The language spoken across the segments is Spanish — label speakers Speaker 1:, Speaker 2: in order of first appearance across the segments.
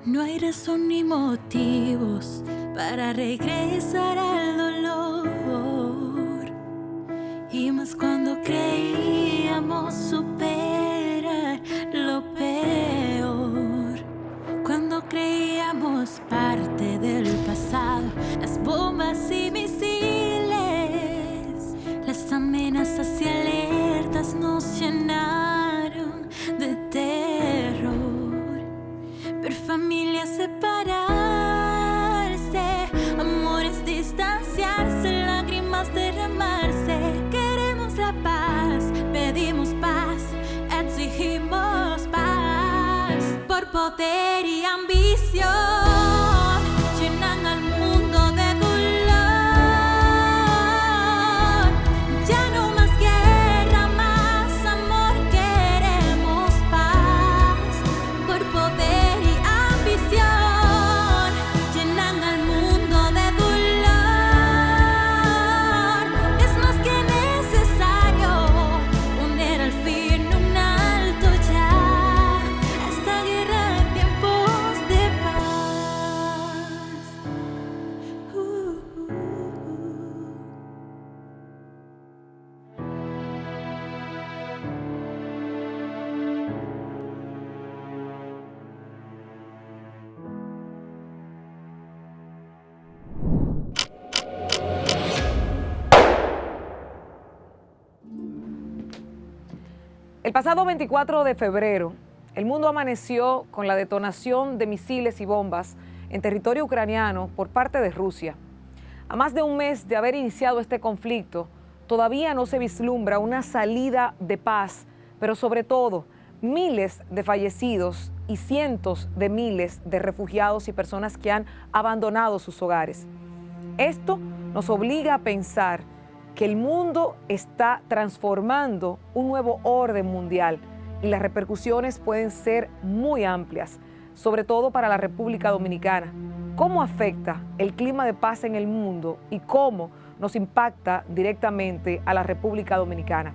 Speaker 1: No hay razón ni motivos para regresar al dolor. Y más cuando creíamos superar lo peor. Cuando creíamos parte del pasado, las bombas y misiles, las amenazas y alertas nos llenaron de terror. Ver familias separarse, amores distanciarse, lágrimas derramarse. Queremos la paz, pedimos paz, exigimos paz. Por poder y ambición llenan al mundo de dolor. Ya no más guerra, más amor, queremos paz. Por poder y ambición llenan al mundo de dolor. Es más que necesario poner al fin un alto ya a esta guerra en tiempos de paz.
Speaker 2: El pasado 24 de febrero, el mundo amaneció con la detonación de misiles y bombas en territorio ucraniano por parte de Rusia. A más de un mes de haber iniciado este conflicto, todavía no se vislumbra una salida de paz, pero sobre todo, miles de fallecidos y cientos de miles de refugiados y personas que han abandonado sus hogares. Esto nos obliga a pensar que el mundo está transformando un nuevo orden mundial y las repercusiones pueden ser muy amplias, sobre todo para la República Dominicana. ¿Cómo afecta el clima de paz en el mundo y cómo nos impacta directamente a la República Dominicana?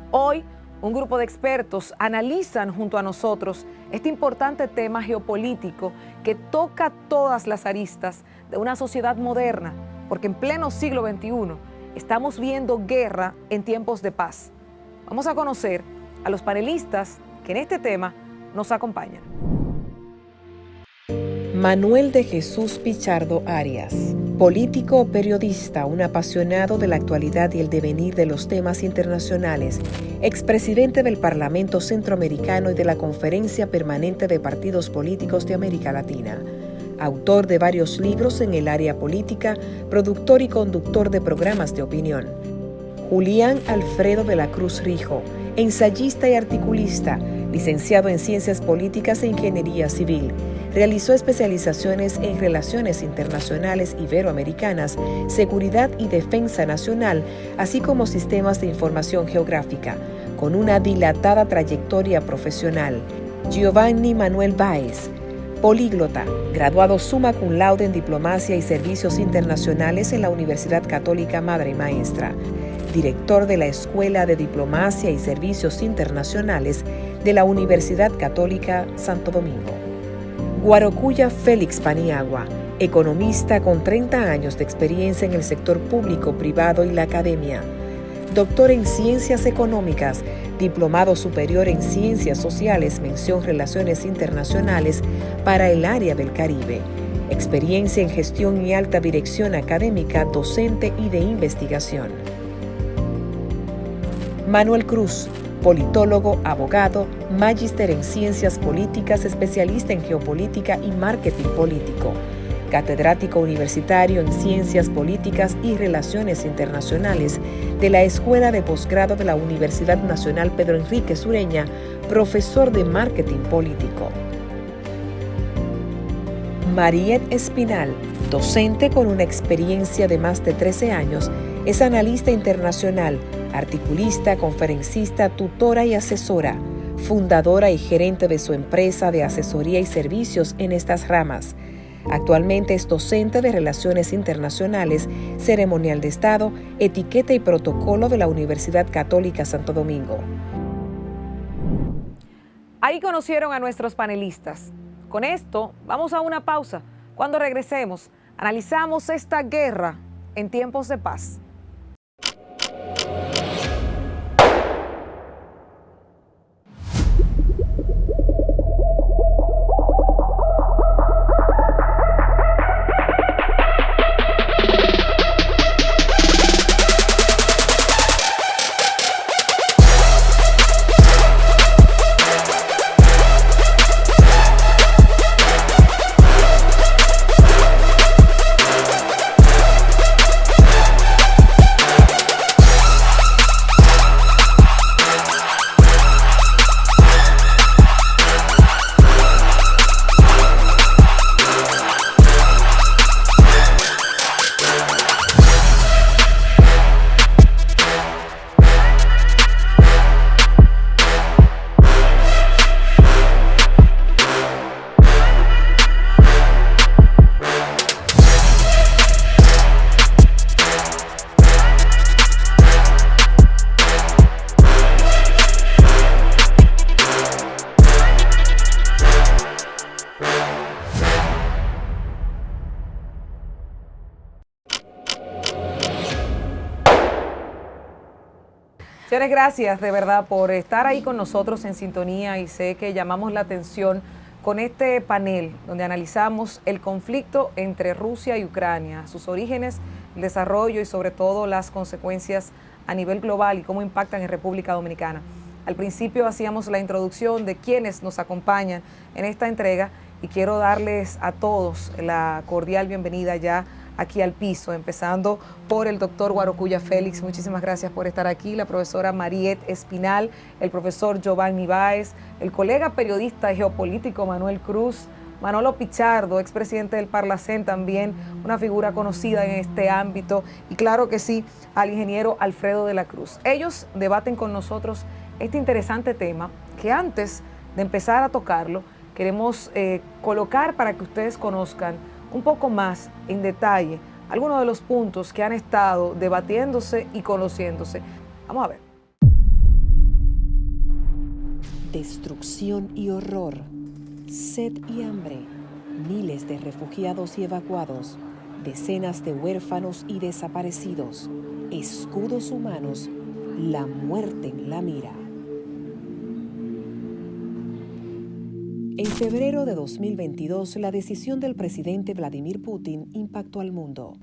Speaker 2: Hoy, un grupo de expertos analizan junto a nosotros este importante tema geopolítico que toca todas las aristas de una sociedad moderna, porque en pleno siglo XXI estamos viendo guerra en tiempos de paz. Vamos a conocer a los panelistas que en este tema nos acompañan.
Speaker 3: Manuel de Jesús Pichardo Arias, político, periodista, un apasionado de la actualidad y el devenir de los temas internacionales, expresidente del Parlamento Centroamericano y de la Conferencia Permanente de Partidos Políticos de América Latina, autor de varios libros en el área política, productor y conductor de programas de opinión. Julián Alfredo de la Cruz Rijo, ensayista y articulista, licenciado en Ciencias Políticas e Ingeniería Civil. Realizó especializaciones en Relaciones Internacionales Iberoamericanas, Seguridad y Defensa Nacional, así como Sistemas de Información Geográfica, con una dilatada trayectoria profesional. Giovanni Manuel Báez, políglota, graduado summa cum laude en Diplomacia y Servicios Internacionales en la Universidad Católica Madre y Maestra, director de la Escuela de Diplomacia y Servicios Internacionales de la Universidad Católica Santo Domingo. Guarocuya Félix Paniagua, economista con 30 años de experiencia en el sector público, privado y la academia. Doctor en Ciencias Económicas, Diplomado Superior en Ciencias Sociales, mención Relaciones Internacionales para el área del Caribe. Experiencia en Gestión y Alta Dirección Académica, docente y de investigación. Manuel Cruz, politólogo, abogado, magíster en Ciencias Políticas, especialista en Geopolítica y Marketing Político, catedrático universitario en Ciencias Políticas y Relaciones Internacionales de la Escuela de Posgrado de la Universidad Nacional Pedro Enríquez Ureña, profesor de Marketing Político. Mariet Espinal, docente con una experiencia de más de 13 años, es analista internacional, articulista, conferencista, tutora y asesora, fundadora y gerente de su empresa de asesoría y servicios en estas ramas. Actualmente es docente de Relaciones Internacionales, Ceremonial de Estado, Etiqueta y Protocolo de la Universidad Católica Santo Domingo.
Speaker 2: Ahí conocieron a nuestros panelistas. Con esto, vamos a una pausa. Cuando regresemos, analizamos esta guerra en tiempos de paz. Señores, gracias de verdad por estar ahí con nosotros en sintonía, y sé que llamamos la atención con este panel donde analizamos el conflicto entre Rusia y Ucrania, sus orígenes, el desarrollo y sobre todo las consecuencias a nivel global y cómo impactan en República Dominicana. Al principio hacíamos la introducción de quienes nos acompañan en esta entrega y quiero darles a todos la cordial bienvenida ya aquí al piso, empezando por el doctor Guarocuya Félix. Muchísimas gracias por estar aquí. La profesora Mariette Espinal, el profesor Giovanni Báez, el colega periodista y geopolítico Manuel Cruz, Manolo Pichardo, expresidente del Parlacén, también una figura conocida en este ámbito, y claro que sí, al ingeniero Alfredo de la Cruz. Ellos debaten con nosotros este interesante tema que antes de empezar a tocarlo, queremos colocar para que ustedes conozcan un poco más en detalle algunos de los puntos que han estado debatiéndose y conociéndose. Vamos a ver.
Speaker 3: Destrucción y horror, sed y hambre, miles de refugiados y evacuados, decenas de huérfanos y desaparecidos, escudos humanos, la muerte en la mira. En febrero de 2022, la decisión del presidente Vladimir Putin impactó al mundo.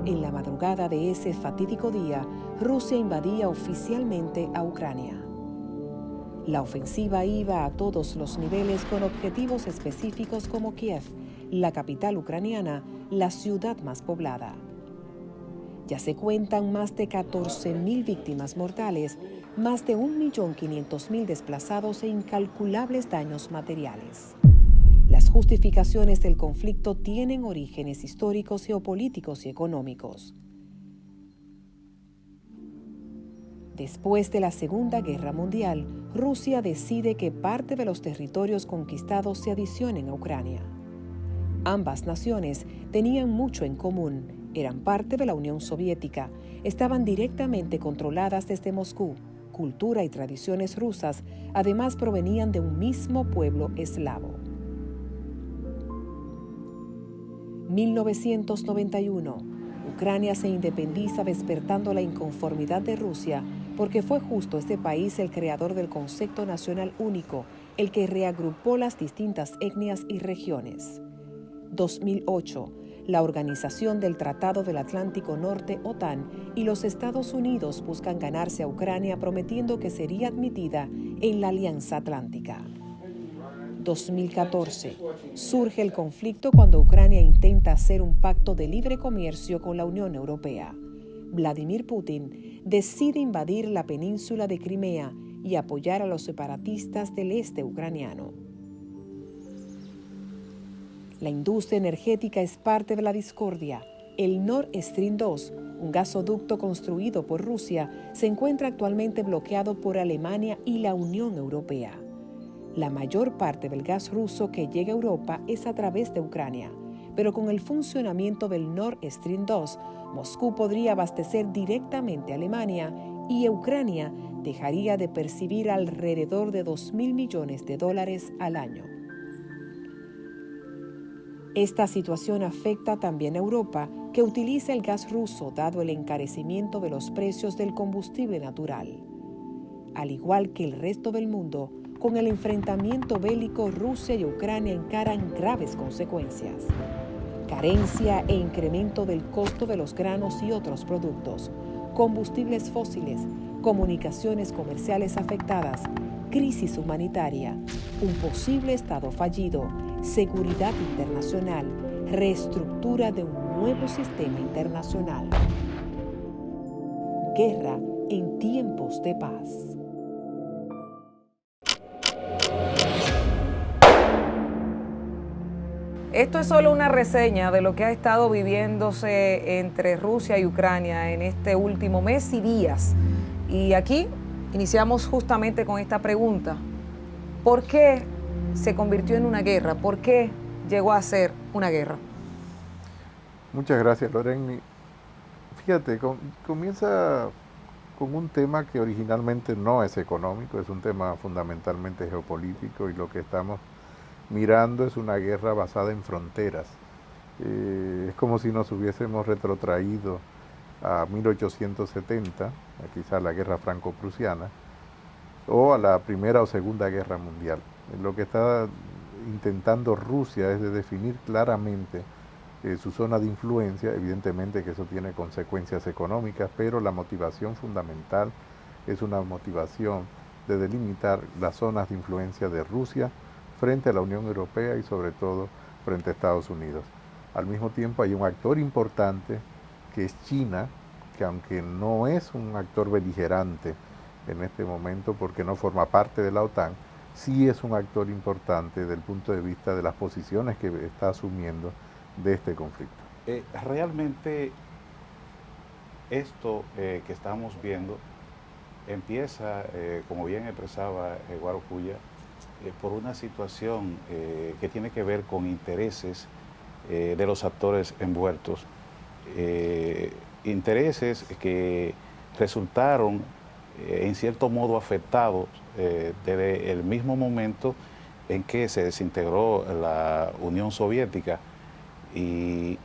Speaker 3: En la madrugada de ese fatídico día, Rusia invadía oficialmente a Ucrania. La ofensiva iba a todos los niveles con objetivos específicos como Kiev, la capital ucraniana, la ciudad más poblada. Ya se cuentan más de 14.000 víctimas mortales, más de 1.500.000 desplazados e incalculables daños materiales. Las justificaciones del conflicto tienen orígenes históricos, geopolíticos y económicos. Después de la Segunda Guerra Mundial, Rusia decide que parte de los territorios conquistados se adicionen a Ucrania. Ambas naciones tenían mucho en común. Eran parte de la Unión Soviética, estaban directamente controladas desde Moscú. Cultura y tradiciones rusas, además, provenían de un mismo pueblo eslavo. 1991. Ucrania se independiza despertando la inconformidad de Rusia porque fue justo este país el creador del concepto nacional único, el que reagrupó las distintas etnias y regiones. 2008. La Organización del Tratado del Atlántico Norte, OTAN, y los Estados Unidos buscan ganarse a Ucrania prometiendo que sería admitida en la Alianza Atlántica. 2014. Surge el conflicto cuando Ucrania intenta hacer un pacto de libre comercio con la Unión Europea. Vladimir Putin decide invadir la península de Crimea y apoyar a los separatistas del este ucraniano. La industria energética es parte de la discordia. El Nord Stream 2, un gasoducto construido por Rusia, se encuentra actualmente bloqueado por Alemania y la Unión Europea. La mayor parte del gas ruso que llega a Europa es a través de Ucrania, pero con el funcionamiento del Nord Stream 2, Moscú podría abastecer directamente a Alemania y Ucrania dejaría de percibir alrededor de $2.000 millones al año. Esta situación afecta también a Europa, que utiliza el gas ruso dado el encarecimiento de los precios del combustible natural. Al igual que el resto del mundo, con el enfrentamiento bélico, Rusia y Ucrania encaran graves consecuencias. Carencia e incremento del costo de los granos y otros productos, combustibles fósiles, comunicaciones comerciales afectadas, crisis humanitaria, un posible Estado fallido, seguridad internacional, reestructura de un nuevo sistema internacional. Guerra en tiempos de paz.
Speaker 2: Esto es solo una reseña de lo que ha estado viviéndose entre Rusia y Ucrania en este último mes y días. Y aquí iniciamos justamente con esta pregunta. ¿Por qué se convirtió en una guerra? ¿Por qué llegó a ser una guerra?
Speaker 4: Muchas gracias, Loreni. Fíjate, comienza con un tema que originalmente no es económico, es un tema fundamentalmente geopolítico, y lo que estamos mirando es una guerra basada en fronteras. Es como si nos hubiésemos retrotraído a 1870, quizá la guerra franco-prusiana, o a la Primera o Segunda Guerra Mundial. Lo que está intentando Rusia es de definir claramente su zona de influencia. Evidentemente que eso tiene consecuencias económicas, pero la motivación fundamental es una motivación de delimitar las zonas de influencia de Rusia frente a la Unión Europea y sobre todo frente a Estados Unidos. Al mismo tiempo hay un actor importante que es China, que aunque no es un actor beligerante en este momento porque no forma parte de la OTAN, sí es un actor importante desde el punto de vista de las posiciones que está asumiendo de este conflicto.
Speaker 5: Realmente esto que estamos viendo empieza, como bien expresaba Guarocuya, por una situación que tiene que ver con intereses de los actores envueltos, intereses que resultaron en cierto modo afectados desde el mismo momento en que se desintegró la Unión Soviética y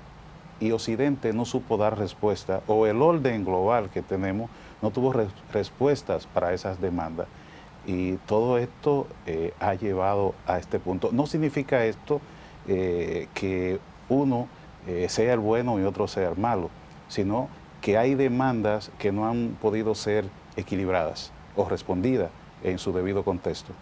Speaker 5: Occidente no supo dar respuesta, o el orden global que tenemos no tuvo respuestas para esas demandas. Y todo esto ha llevado a este punto. No significa esto que uno sea el bueno y otro sea el malo, sino que hay demandas que no han podido ser equilibradas o respondidas en su debido contexto.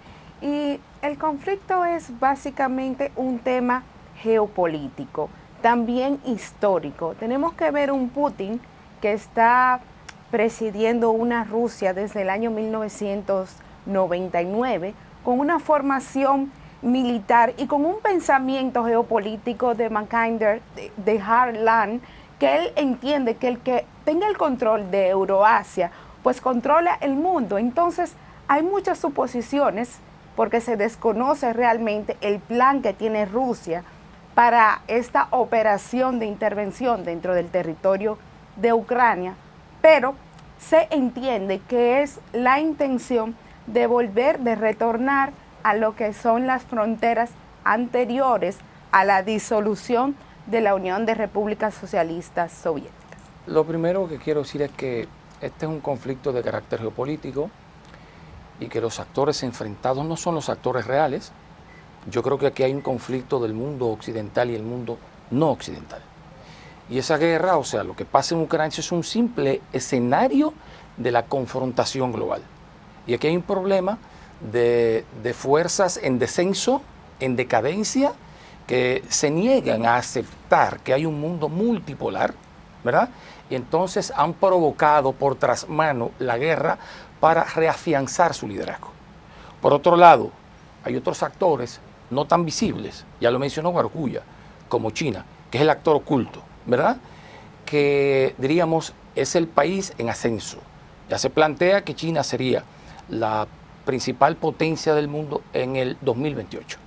Speaker 6: Y el conflicto es básicamente un tema geopolítico, también histórico. Tenemos que ver un Putin que está presidiendo una Rusia desde el año 1999 con una formación militar y con un pensamiento geopolítico de Mackinder, de Harlan, que él entiende que el que tenga el control de Euroasia, pues controla el mundo. Entonces hay muchas suposiciones porque se desconoce realmente el plan que tiene Rusia para esta operación de intervención dentro del territorio de Ucrania, pero se entiende que es la intención de volver, de retornar a lo que son las fronteras anteriores a la disolución de la Unión de Repúblicas Socialistas Soviéticas.
Speaker 7: Lo primero que quiero decir es que este es un conflicto de carácter geopolítico y que los actores enfrentados no son los actores reales. Yo creo que aquí hay un conflicto del mundo occidental y el mundo no occidental. Y esa guerra, o sea, lo que pasa en Ucrania es un simple escenario de la confrontación global. Y aquí hay un problema de fuerzas en descenso, en decadencia, que se niegan a aceptar que hay un mundo multipolar, ¿verdad? Y entonces han provocado por trasmano la guerra para reafianzar su liderazgo. Por otro lado, hay otros actores no tan visibles, ya lo mencionó Guarocuya, como China, que es el actor oculto, ¿verdad? Que diríamos es el país en ascenso. Ya se plantea que China sería la principal potencia del mundo en el 2028.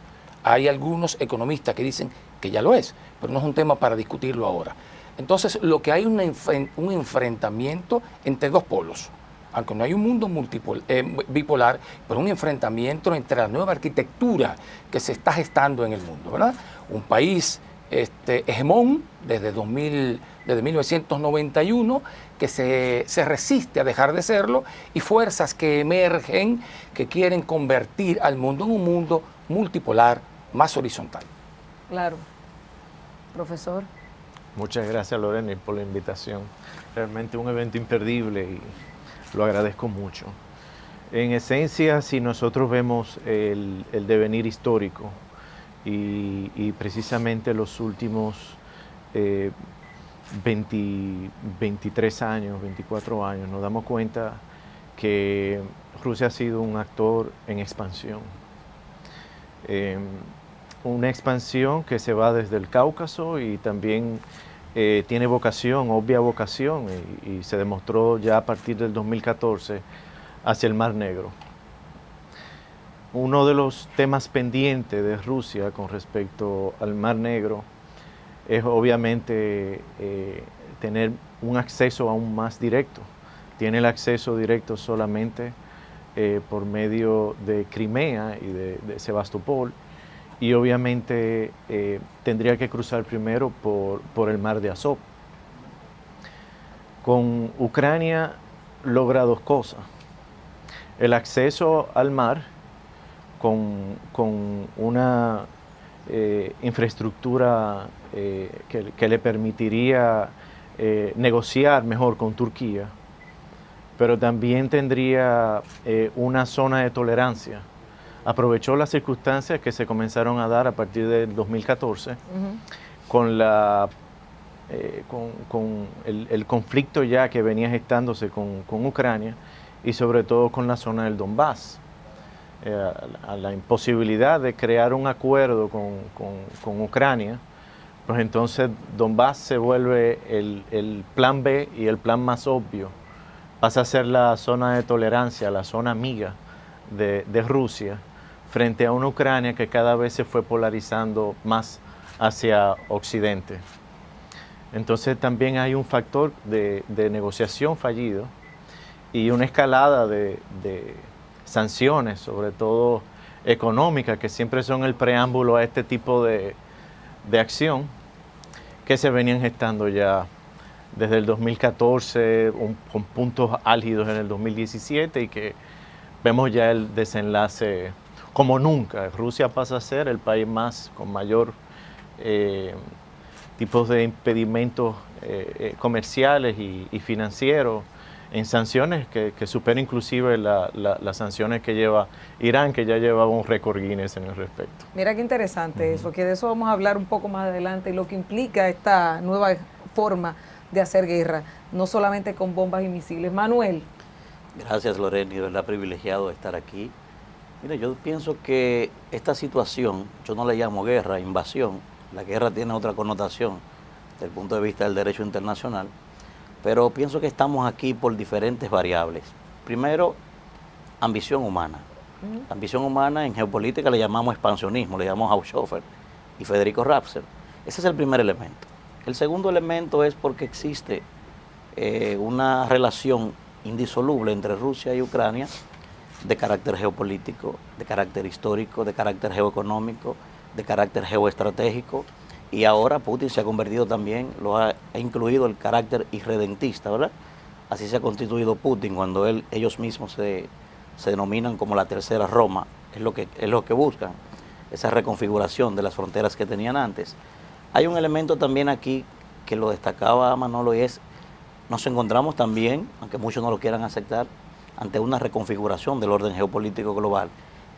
Speaker 7: Hay algunos economistas que dicen que ya lo es, pero no es un tema para discutirlo ahora. Entonces, lo que hay es un enfrentamiento entre dos polos. aunque no hay un mundo bipolar, pero un enfrentamiento entre la nueva arquitectura que se está gestando en el mundo, ¿verdad? Un país hegemón desde 1991 que se resiste a dejar de serlo, y fuerzas que emergen que quieren convertir al mundo en un mundo multipolar más horizontal.
Speaker 2: Claro. Profesor.
Speaker 8: Muchas gracias, Lorena, por la invitación. Realmente un evento imperdible y lo agradezco mucho. En esencia, si nosotros vemos el devenir histórico y precisamente los últimos 23 años, 24 años, nos damos cuenta que Rusia ha sido un actor en expansión. Una expansión que se va desde el Cáucaso y también tiene vocación, obvia vocación, y se demostró ya a partir del 2014 hacia el Mar Negro. Uno de los temas pendientes de Rusia con respecto al Mar Negro es obviamente tener un acceso aún más directo. Tiene el acceso directo solamente por medio de Crimea y de Sebastopol, y obviamente tendría que cruzar primero por el mar de Azov. Con Ucrania logra dos cosas: el acceso al mar con una infraestructura que le permitiría negociar mejor con Turquía, pero también tendría una zona de tolerancia. Aprovechó las circunstancias que se comenzaron a dar a partir del 2014 con el conflicto ya que venía gestándose con Ucrania, y sobre todo con la zona del Donbass. A la imposibilidad de crear un acuerdo con Ucrania, pues entonces Donbass se vuelve el plan B, y el plan más obvio pasa a ser la zona de tolerancia, la zona amiga de Rusia, frente a una Ucrania que cada vez se fue polarizando más hacia Occidente. Entonces también hay un factor de negociación fallido y una escalada de sanciones, sobre todo económicas, que siempre son el preámbulo a este tipo de acción, que se venían gestando ya desde el 2014, con puntos álgidos en el 2017, y que vemos ya el desenlace como nunca. Rusia pasa a ser el país con mayor tipos de impedimentos comerciales y financieros, en sanciones que superan inclusive las sanciones que lleva Irán, que ya llevaba un récord Guinness en el respecto.
Speaker 2: Mira qué interesante eso, que de eso vamos a hablar un poco más adelante, y lo que implica esta nueva forma de hacer guerra, no solamente con bombas y misiles. Manuel.
Speaker 9: Gracias, Lorena, y de verdad privilegiado de estar aquí. Mira, yo pienso que esta situación, yo no le llamo guerra, invasión. La guerra tiene otra connotación desde el punto de vista del derecho internacional, pero pienso que estamos aquí por diferentes variables. Primero, ambición humana. La ambición humana en geopolítica le llamamos expansionismo, le llamamos Haushofer y Federico Rapser. Ese es el primer elemento. El segundo elemento es porque existe una relación indisoluble entre Rusia y Ucrania, de carácter geopolítico, de carácter histórico, de carácter geoeconómico, de carácter geoestratégico, y ahora Putin se ha convertido también, ha incluido el carácter irredentista, ¿verdad? Así se ha constituido Putin cuando ellos mismos se denominan como la tercera Roma, es lo que buscan, esa reconfiguración de las fronteras que tenían antes. Hay un elemento también aquí que lo destacaba Manolo, y es, nos encontramos también, aunque muchos no lo quieran aceptar, ante una reconfiguración del orden geopolítico global.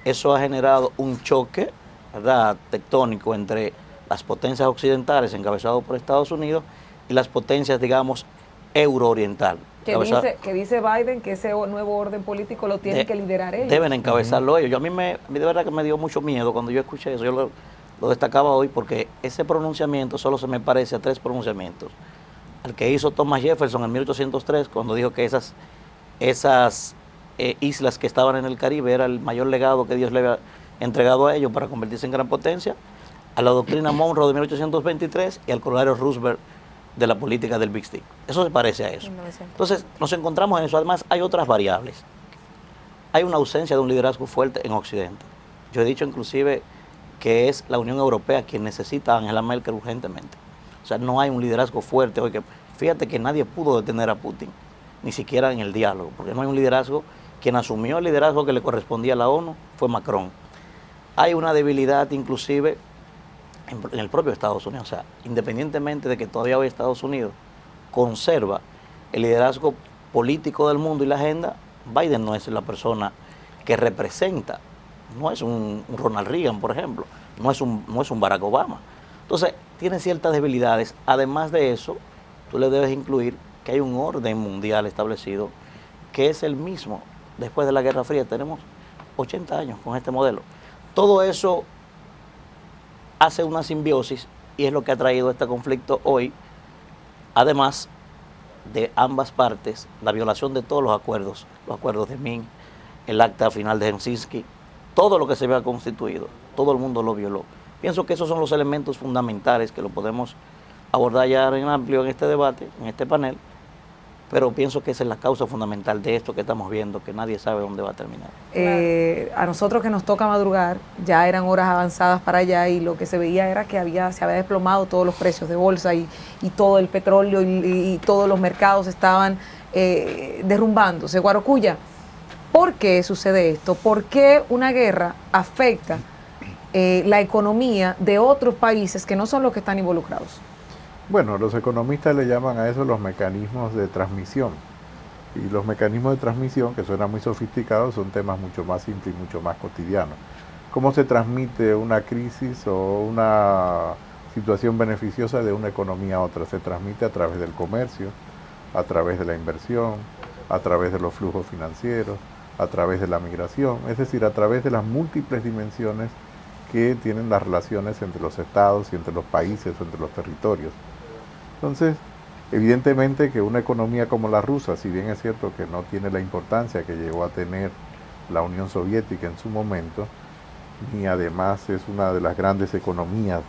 Speaker 9: Eso ha generado un choque, ¿verdad?, tectónico entre las potencias occidentales encabezadas por Estados Unidos y las potencias, digamos, eurooriental.
Speaker 2: Que dice Biden que ese nuevo orden político lo tienen que liderar ellos.
Speaker 9: Deben encabezarlo ellos. A mí de verdad que me dio mucho miedo cuando yo escuché eso. Yo lo destacaba hoy porque ese pronunciamiento solo se me parece a tres pronunciamientos. Al que hizo Thomas Jefferson en 1803, cuando dijo que esas islas que estaban en el Caribe era el mayor legado que Dios le había entregado a ellos para convertirse en gran potencia, a la doctrina Monroe de 1823 y al corolario Roosevelt de la política del Big Stick. Eso se parece a eso.
Speaker 6: 1900.
Speaker 9: Entonces, nos encontramos en eso. Además, hay otras variables. Hay una ausencia de un liderazgo fuerte en Occidente. Yo he dicho inclusive que es la Unión Europea quien necesita a Angela Merkel urgentemente. O sea, no hay un liderazgo fuerte hoy. Fíjate que nadie pudo detener a Putin, ni siquiera en el diálogo, porque no hay un liderazgo. Quien asumió el liderazgo que le correspondía a la ONU fue Macron. Hay una debilidad inclusive en el propio Estados Unidos. O sea, independientemente de que todavía hoy Estados Unidos conserva el liderazgo político del mundo y la agenda, Biden no es la persona que representa, no es un Ronald Reagan, por ejemplo, no es un Barack Obama. Entonces, tiene ciertas debilidades. Además de eso, tú le debes incluir que hay un orden mundial establecido que es el mismo después de la Guerra Fría. Tenemos 80 años con este modelo. Todo eso hace una simbiosis y es lo que ha traído este conflicto hoy, además de ambas partes, la violación de todos los acuerdos de Minsk, el acta final de Helsinki, todo lo que se había constituido, todo el mundo lo violó. Pienso que esos son los elementos fundamentales que lo podemos abordar ya en amplio en este debate, en este panel, pero pienso que esa es la causa fundamental de esto que estamos viendo, que nadie sabe dónde va a terminar.
Speaker 2: A nosotros que nos toca madrugar, ya eran horas avanzadas para allá y lo que se veía era que se había desplomado todos los precios de bolsa y todo el petróleo y todos los mercados estaban derrumbándose. Guarocuya, ¿por qué sucede esto? ¿Por qué una guerra afecta la economía de otros países que no son los que están involucrados?
Speaker 4: Bueno, los economistas le llaman a eso los mecanismos de transmisión. Y los mecanismos de transmisión, que suenan muy sofisticados, son temas mucho más simples y mucho más cotidianos. ¿Cómo se transmite una crisis o una situación beneficiosa de una economía a otra? Se transmite a través del comercio, a través de la inversión, a través de los flujos financieros, a través de la migración, es decir, a través de las múltiples dimensiones que tienen las relaciones entre los estados y entre los países o entre los territorios. Entonces, evidentemente que una economía como la rusa, si bien es cierto que no tiene la importancia que llegó a tener la Unión Soviética en su momento, ni además es una de las grandes economías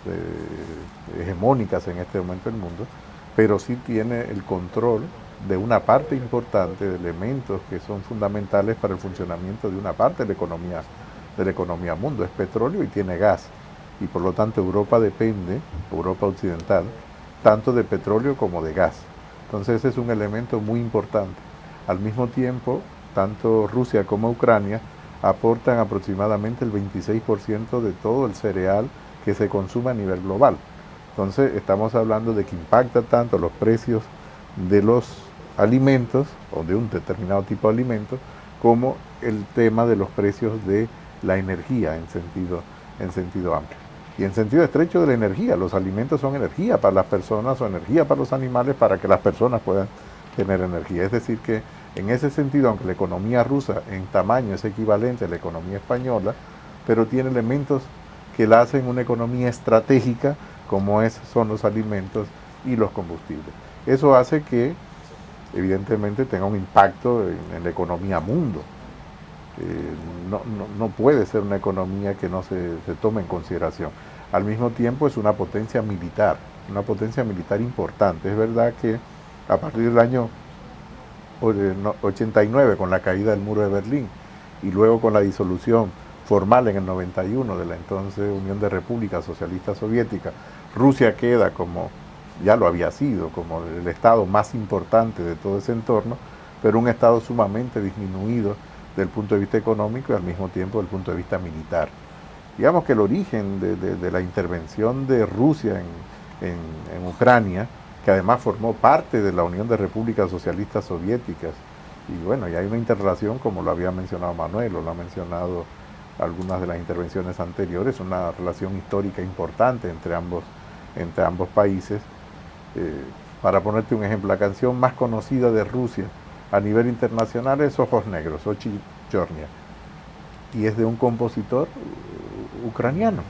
Speaker 4: hegemónicas en este momento del mundo, pero sí tiene el control de una parte importante de elementos que son fundamentales para el funcionamiento de una parte de la economía mundo. Es petróleo y tiene gas, y por lo tanto Europa depende, Europa occidental, tanto de petróleo como de gas. Entonces ese es un elemento muy importante. Al mismo tiempo, tanto Rusia como Ucrania aportan aproximadamente el 26% de todo el cereal que se consume a nivel global. Entonces estamos hablando de que impacta tanto los precios de los alimentos o de un determinado tipo de alimentos como el tema de los precios de la energía en sentido amplio. Y en sentido estrecho de la energía, los alimentos son energía para las personas o energía para los animales para que las personas puedan tener energía. Es decir que en ese sentido, aunque la economía rusa en tamaño es equivalente a la economía española, pero tiene elementos que la hacen una economía estratégica como son los alimentos y los combustibles. Eso hace que evidentemente tenga un impacto en la economía mundo. No puede ser una economía que no se tome en consideración. Al mismo tiempo es una potencia militar importante. Es verdad que a partir del año 89, con la caída del muro de Berlín, y luego con la disolución formal en el 91 de la entonces Unión de Repúblicas Socialistas Soviéticas, Rusia queda como, ya lo había sido, como el estado más importante de todo ese entorno, pero un estado sumamente disminuido del punto de vista económico y al mismo tiempo del punto de vista militar. Digamos que el origen de la intervención de Rusia en Ucrania, que además formó parte de la Unión de Repúblicas Socialistas Soviéticas, y bueno, y hay una interrelación, como lo había mencionado Manuel, o lo ha mencionado algunas de las intervenciones anteriores, una relación histórica importante entre ambos países. Para ponerte un ejemplo, la canción más conocida de Rusia a nivel internacional es Ojos Negros, Ochi Chornia, y es de un compositor ucraniano,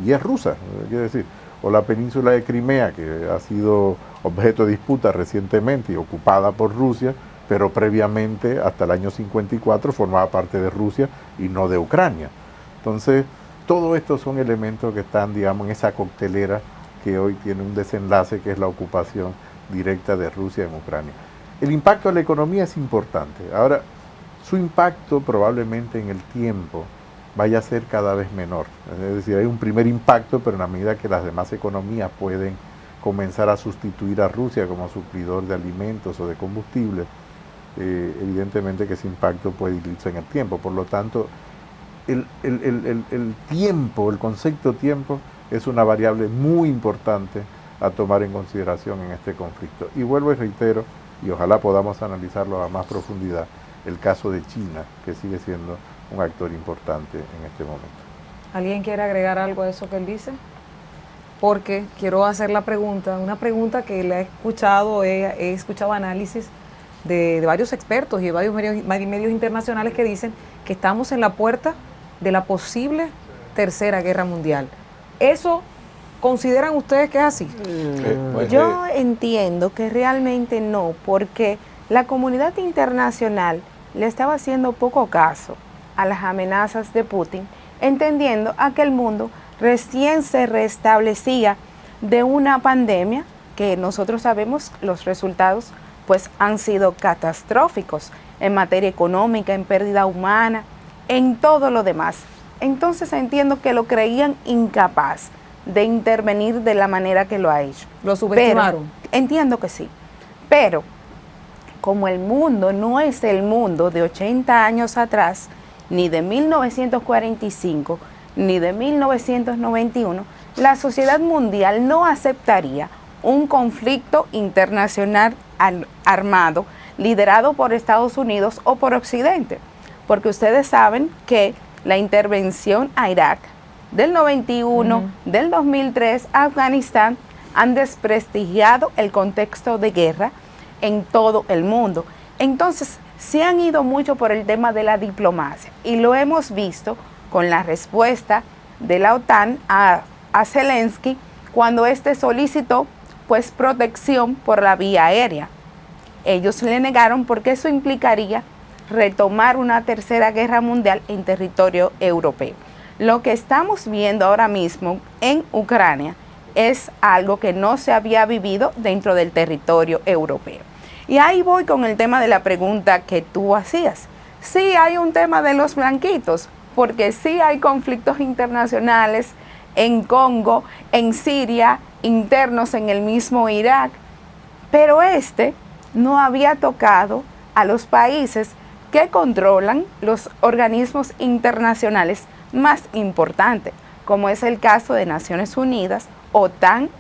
Speaker 4: y es rusa, quiero decir, o la península de Crimea, que ha sido objeto de disputa recientemente y ocupada por Rusia, pero previamente, hasta el año 54, formaba parte de Rusia y no de Ucrania. Entonces, todo esto son elementos que están, digamos, en esa coctelera que hoy tiene un desenlace que es la ocupación directa de Rusia en Ucrania. El impacto a la economía es importante. Ahora, su impacto probablemente en el tiempo vaya a ser cada vez menor. Es decir, hay un primer impacto, pero en la medida que las demás economías pueden comenzar a sustituir a Rusia como suplidor de alimentos o de combustibles, evidentemente que ese impacto puede diluirse en el tiempo. Por lo tanto, el tiempo, el concepto tiempo, es una variable muy importante a tomar en consideración en este conflicto. Y vuelvo y reitero, y ojalá podamos analizarlo a más profundidad, el caso de China, que sigue siendo un actor importante en este momento.
Speaker 2: ¿Alguien quiere agregar algo a eso que él dice? Porque quiero hacer la pregunta, una pregunta que le he escuchado análisis de varios expertos y de varios medios internacionales que dicen que estamos en la puerta de la posible tercera guerra mundial. ¿Eso consideran ustedes que es así?
Speaker 6: Yo entiendo que realmente no, porque la comunidad internacional le estaba haciendo poco caso a las amenazas de Putin, entendiendo a que el mundo recién se restablecía de una pandemia que nosotros sabemos los resultados pues han sido catastróficos en materia económica, en pérdida humana, en todo lo demás. Entonces entiendo que lo creían incapaz de intervenir de la manera que lo ha hecho.
Speaker 2: ¿Lo subestimaron?
Speaker 6: Entiendo que sí, pero como el mundo no es el mundo de 80 años atrás, ni de 1945, ni de 1991, la sociedad mundial no aceptaría un conflicto internacional armado liderado por Estados Unidos o por Occidente, porque ustedes saben que la intervención a Irak del 91, del 2003, Afganistán, han desprestigiado el contexto de guerra en todo el mundo. Entonces, se han ido mucho por el tema de la diplomacia y lo hemos visto con la respuesta de la OTAN a Zelensky cuando éste solicitó pues protección por la vía aérea. Ellos le negaron porque eso implicaría retomar una tercera guerra mundial en territorio europeo. Lo que estamos viendo ahora mismo en Ucrania es algo que no se había vivido dentro del territorio europeo. Y ahí voy con el tema de la pregunta que tú hacías. Sí hay un tema de los blanquitos, porque sí hay conflictos internacionales en Congo, en Siria, internos en el mismo Irak, pero este no había tocado a los países que controlan los organismos internacionales más importantes, como es el caso de Naciones Unidas, OTAN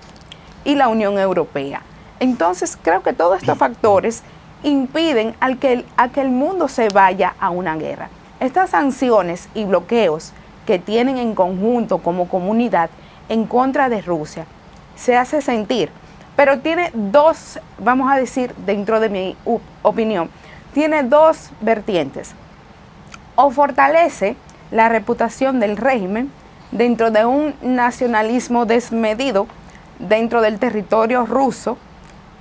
Speaker 6: y la Unión Europea. Entonces creo que todos estos factores impiden a que el mundo se vaya a una guerra. Estas sanciones y bloqueos que tienen en conjunto como comunidad en contra de Rusia se hace sentir, pero tiene dos, vamos a decir, dentro de mi opinión, tiene dos vertientes. O fortalece la reputación del régimen dentro de un nacionalismo desmedido dentro del territorio ruso,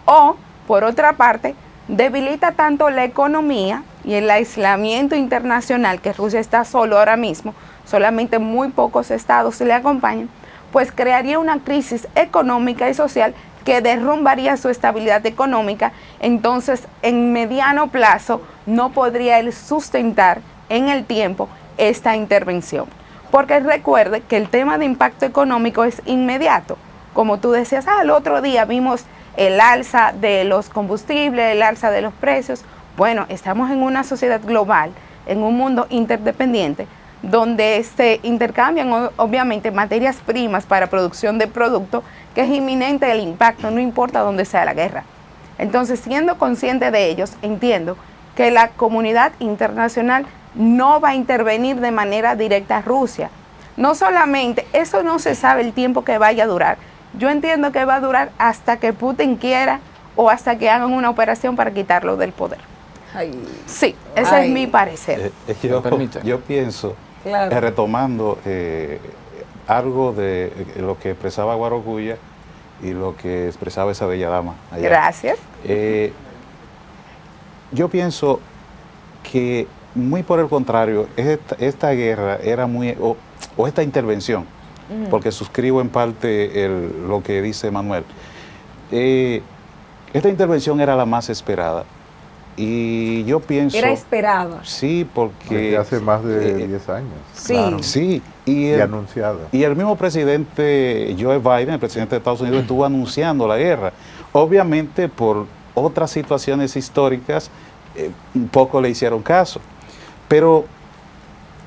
Speaker 6: o, por otra parte, debilita tanto la economía y el aislamiento internacional, que Rusia está solo ahora mismo, solamente muy pocos estados le acompañan, pues crearía una crisis económica y social que derrumbaría su estabilidad económica. Entonces, en mediano plazo, no podría él sustentar en el tiempo esta intervención. Porque recuerde que el tema de impacto económico es inmediato. Como tú decías, al otro día vimos el alza de los combustibles, el alza de los precios. Bueno, estamos en una sociedad global, en un mundo interdependiente, donde se intercambian obviamente materias primas para producción de productos, que es inminente el impacto, no importa dónde sea la guerra. Entonces, siendo consciente de ellos, entiendo que la comunidad internacional no va a intervenir de manera directa a Rusia. No solamente, eso no se sabe el tiempo que vaya a durar. Yo entiendo que va a durar hasta que Putin quiera o hasta que hagan una operación para quitarlo del poder. Sí, ese es mi parecer.
Speaker 5: Yo pienso,
Speaker 2: Claro.
Speaker 5: retomando algo de lo que expresaba Guarocuya y lo que expresaba esa bella dama allá.
Speaker 6: Gracias.
Speaker 5: Yo pienso que muy por el contrario, esta guerra era muy, o esta intervención porque suscribo en parte lo que dice Manuel. Esta intervención era la más esperada. Y yo pienso...
Speaker 2: Era esperada.
Speaker 5: Sí, porque...
Speaker 4: Desde hace más de 10 años.
Speaker 2: Sí.
Speaker 5: Claro, sí.
Speaker 4: Y anunciada.
Speaker 5: Y el mismo presidente Joe Biden, el presidente de Estados Unidos, estuvo anunciando la guerra. Obviamente por otras situaciones históricas, un poco le hicieron caso. Pero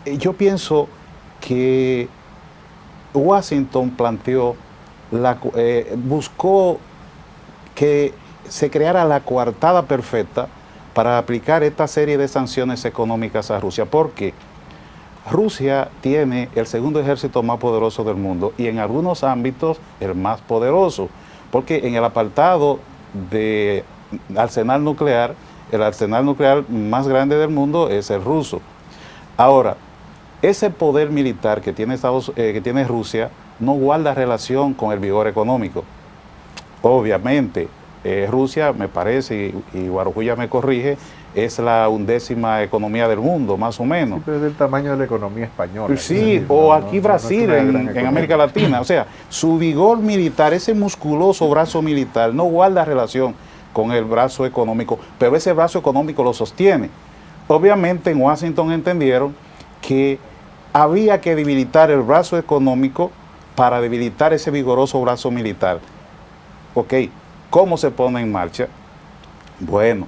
Speaker 5: yo pienso que Washington buscó que se creara la coartada perfecta para aplicar esta serie de sanciones económicas a Rusia, porque Rusia tiene el segundo ejército más poderoso del mundo y en algunos ámbitos el más poderoso, porque en el apartado de arsenal nuclear, el arsenal nuclear más grande del mundo es el ruso. Ahora, ese poder militar que tiene Rusia no guarda relación con el vigor económico. Obviamente, Rusia, me parece, y Guarocuya me corrige, es la 11ª economía del mundo, más o menos.
Speaker 4: Sí, pero es del tamaño de la economía española.
Speaker 5: Sí, o aquí Brasil, en América Latina. O sea, su vigor militar, ese musculoso brazo militar, no guarda relación con el brazo económico, pero ese brazo económico lo sostiene. Obviamente en Washington entendieron que había que debilitar el brazo económico para debilitar ese vigoroso brazo militar. Ok, ¿cómo se pone en marcha? Bueno,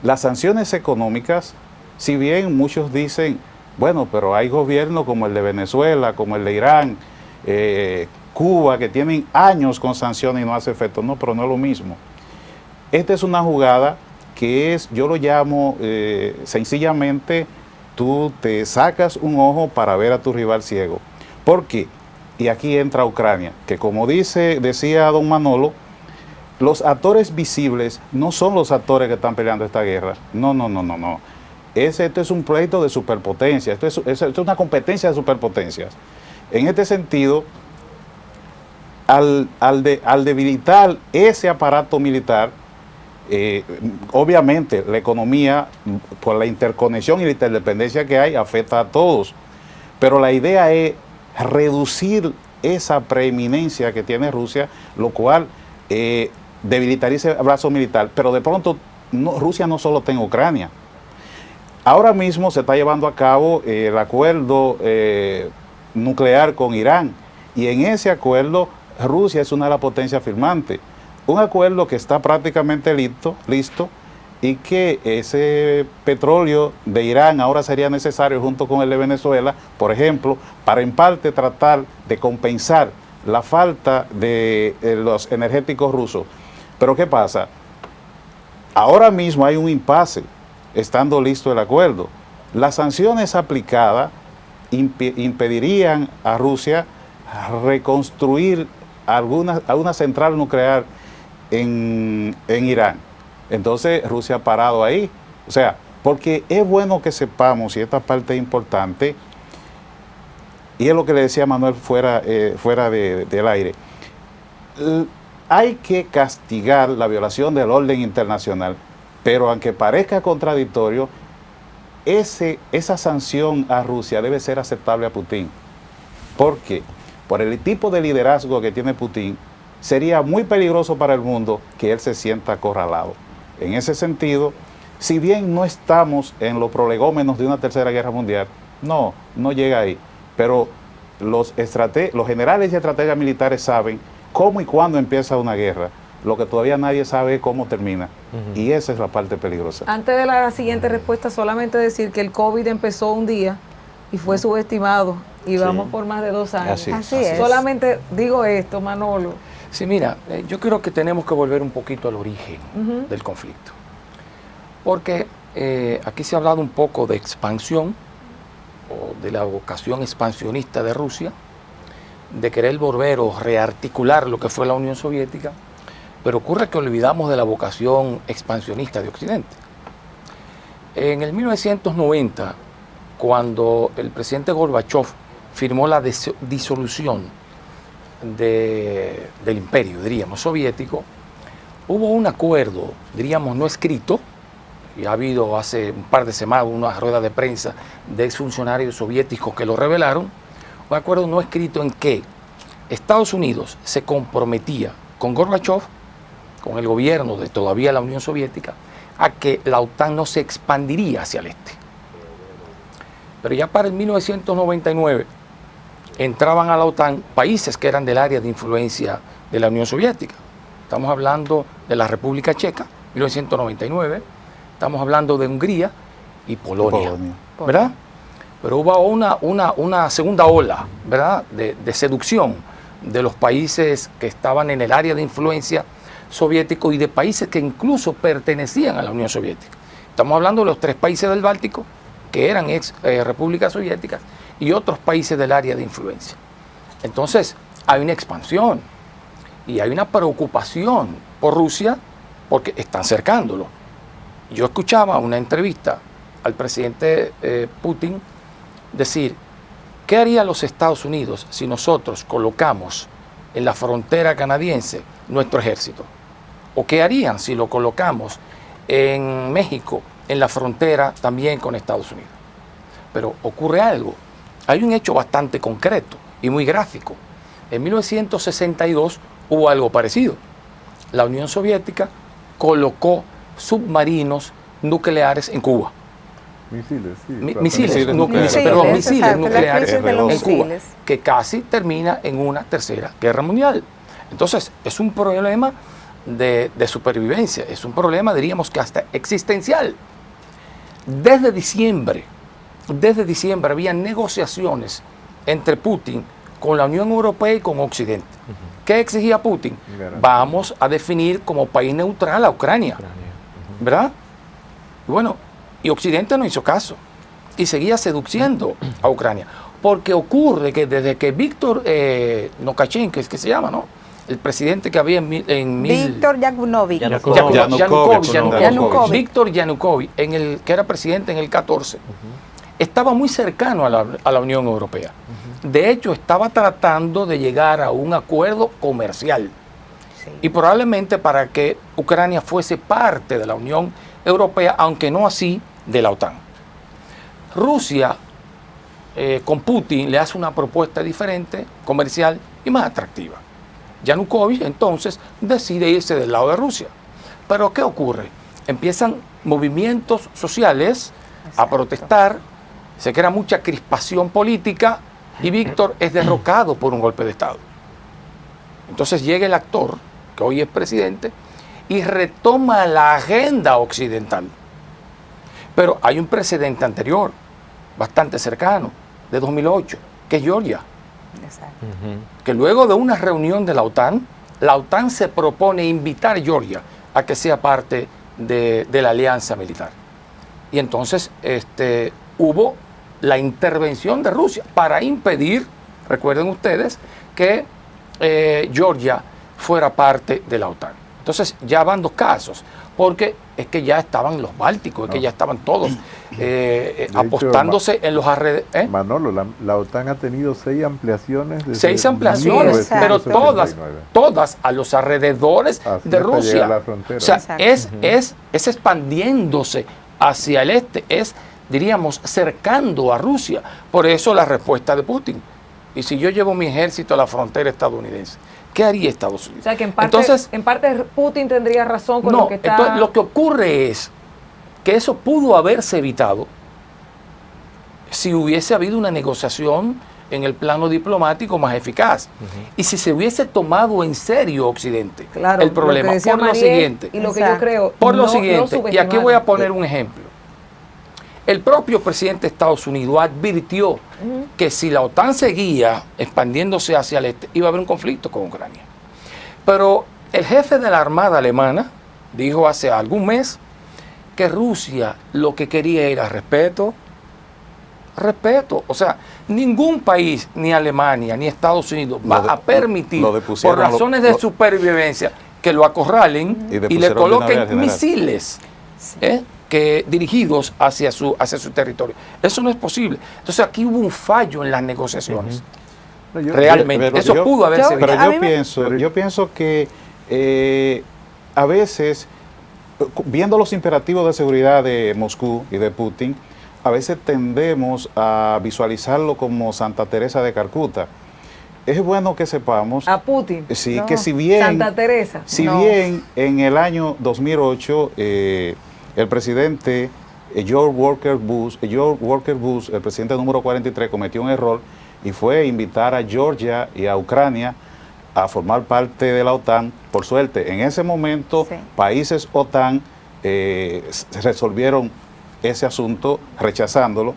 Speaker 5: las sanciones económicas, si bien muchos dicen, bueno, pero hay gobiernos como el de Venezuela, como el de Irán, Cuba, que tienen años con sanciones y no hace efecto. No, pero no es lo mismo. Esta es una jugada que es, yo lo llamo sencillamente, tú te sacas un ojo para ver a tu rival ciego. ¿Por qué? Y aquí entra Ucrania, que como decía don Manolo, los actores visibles no son los actores que están peleando esta guerra. No. Esto es un pleito de superpotencia, esto es una competencia de superpotencias. En este sentido, al debilitar ese aparato militar, obviamente la economía, por la interconexión y la interdependencia que hay, afecta a todos. Pero la idea es reducir esa preeminencia que tiene Rusia, lo cual debilitaría ese brazo militar. Pero de pronto Rusia no solo está en Ucrania. Ahora mismo se está llevando a cabo el acuerdo nuclear con Irán, y en ese acuerdo Rusia es una de las potencias firmantes. Un acuerdo que está prácticamente listo y que ese petróleo de Irán ahora sería necesario junto con el de Venezuela, por ejemplo, para en parte tratar de compensar la falta de los energéticos rusos. Pero ¿qué pasa? Ahora mismo hay un impasse, estando listo el acuerdo. Las sanciones aplicadas impedirían a Rusia reconstruir alguna central nuclear en Irán. Entonces Rusia ha parado ahí. O sea, porque es bueno que sepamos, y esta parte es importante, y es lo que le decía Manuel fuera del aire, hay que castigar la violación del orden internacional, pero aunque parezca contradictorio, esa sanción a Rusia debe ser aceptable a Putin. ¿Por qué? Por el tipo de liderazgo que tiene Putin, sería muy peligroso para el mundo que él se sienta acorralado. En ese sentido, si bien no estamos en los prolegómenos de una tercera guerra mundial, no llega ahí, pero los generales y estrategas militares saben cómo y cuándo empieza una guerra. Lo que todavía nadie sabe es cómo termina. Y esa es la parte peligrosa.
Speaker 2: Antes de la siguiente respuesta, solamente decir que el COVID empezó un día y fue subestimado, y vamos por más de 2 años.
Speaker 6: Así es.
Speaker 2: Solamente digo esto, Manolo.
Speaker 7: Sí, mira, yo creo que tenemos que volver un poquito al origen del conflicto. Porque aquí se ha hablado un poco de expansión, o de la vocación expansionista de Rusia, de querer volver o rearticular lo que fue la Unión Soviética, pero ocurre que olvidamos de la vocación expansionista de Occidente. En el 1990, cuando el presidente Gorbachev firmó la disolución del imperio, diríamos, soviético, hubo un acuerdo, diríamos, no escrito, y ha habido hace un par de semanas una rueda de prensa de exfuncionarios soviéticos que lo revelaron, un acuerdo no escrito en que Estados Unidos se comprometía con Gorbachev, con el gobierno de todavía la Unión Soviética, a que la OTAN no se expandiría hacia el este. Pero ya para el 1999 entraban a la OTAN países que eran del área de influencia de la Unión Soviética. Estamos hablando de la República Checa, 1999, estamos hablando de Hungría y Polonia, ¿verdad? Pero hubo una segunda ola, ¿verdad?, de seducción de los países que estaban en el área de influencia soviético y de países que incluso pertenecían a la Unión Soviética. Estamos hablando de los 3 países del Báltico, que eran ex repúblicas soviéticas, y otros países del área de influencia. Entonces, hay una expansión y hay una preocupación por Rusia porque están cercándolo. Yo escuchaba una entrevista al presidente Putin decir, ¿qué haría los Estados Unidos si nosotros colocamos en la frontera canadiense nuestro ejército? ¿O qué harían si lo colocamos en México, en la frontera también con Estados Unidos? Pero ocurre algo. Hay un hecho bastante concreto y muy gráfico. En 1962 hubo algo parecido. La Unión Soviética colocó submarinos nucleares en Cuba. Misiles nucleares en Cuba, que casi termina en una tercera guerra mundial. Entonces, es un problema de supervivencia, es un problema, diríamos que hasta existencial. Desde diciembre había negociaciones entre Putin con la Unión Europea y con Occidente. ¿Qué exigía Putin? Vamos a definir como país neutral a Ucrania, ¿verdad? Y bueno, y Occidente no hizo caso y seguía seduciendo a Ucrania. Porque ocurre que desde que Víctor Nokachenko, es que se llama, ¿no?, el presidente que había
Speaker 6: Víctor Yanukovych.
Speaker 7: Víctor Yanukovych, que era presidente en el 14, estaba muy cercano a la Unión Europea. De hecho, estaba tratando de llegar a un acuerdo comercial. Y probablemente para que Ucrania fuese parte de la Unión Europea, aunque no así de la OTAN. Rusia, con Putin, le hace una propuesta diferente, comercial y más atractiva. Yanukovych entonces decide irse del lado de Rusia. Pero ¿qué ocurre? Empiezan movimientos sociales a protestar, se crea mucha crispación política y Víctor es derrocado por un golpe de Estado. Entonces llega el actor, que hoy es presidente, y retoma la agenda occidental. Pero hay un precedente anterior, bastante cercano, de 2008, que es Georgia. Que luego de una reunión de la OTAN se propone invitar a Georgia a que sea parte de la alianza militar. Y entonces hubo la intervención de Rusia para impedir, recuerden ustedes, que Georgia fuera parte de la OTAN. Entonces ya van 2 casos, porque es que ya estaban los bálticos, es que ya estaban todos apostándose en los alrededores.
Speaker 4: Manolo, la OTAN ha tenido 6 ampliaciones.
Speaker 7: 6 ampliaciones, pero todas a los alrededores de Rusia. O sea, es expandiéndose hacia el este, es, diríamos, cercando a Rusia. Por eso la respuesta de Putin. Y si yo llevo mi ejército a la frontera estadounidense, ¿qué haría Estados Unidos?
Speaker 2: O sea, que en parte Putin tendría razón con lo que está...
Speaker 7: Entonces, lo que ocurre es que eso pudo haberse evitado si hubiese habido una negociación en el plano diplomático más eficaz. Y si se hubiese tomado en serio Occidente el problema, por lo siguiente.
Speaker 2: Y lo que yo creo,
Speaker 7: por lo siguiente, y aquí voy a poner un ejemplo. El propio presidente de Estados Unidos advirtió que si la OTAN seguía expandiéndose hacia el este, iba a haber un conflicto con Ucrania. Pero el jefe de la Armada alemana dijo hace algún mes que Rusia lo que quería era respeto. O sea, ningún país, ni Alemania, ni Estados Unidos, va a permitir, por razones de supervivencia, que lo acorralen y le coloquen misiles. Dirigidos hacia su territorio. Eso no es posible. Entonces aquí hubo un fallo en las negociaciones. Realmente. Eso pudo haberse evitado.
Speaker 5: Pero yo pienso que a veces, viendo los imperativos de seguridad de Moscú y de Putin, a veces tendemos a visualizarlo como Santa Teresa de Calcuta. es bueno que sepamos
Speaker 2: A Putin.
Speaker 5: sí,
Speaker 6: No.
Speaker 5: que si bien,
Speaker 2: Santa Teresa.
Speaker 5: si
Speaker 6: No.
Speaker 5: bien en el año 2008 el presidente George Walker Bush, el presidente número 43, cometió un error y fue invitar a Georgia y a Ucrania a formar parte de la OTAN. Por suerte, en ese momento,
Speaker 6: Sí.
Speaker 5: países OTAN resolvieron ese asunto rechazándolo.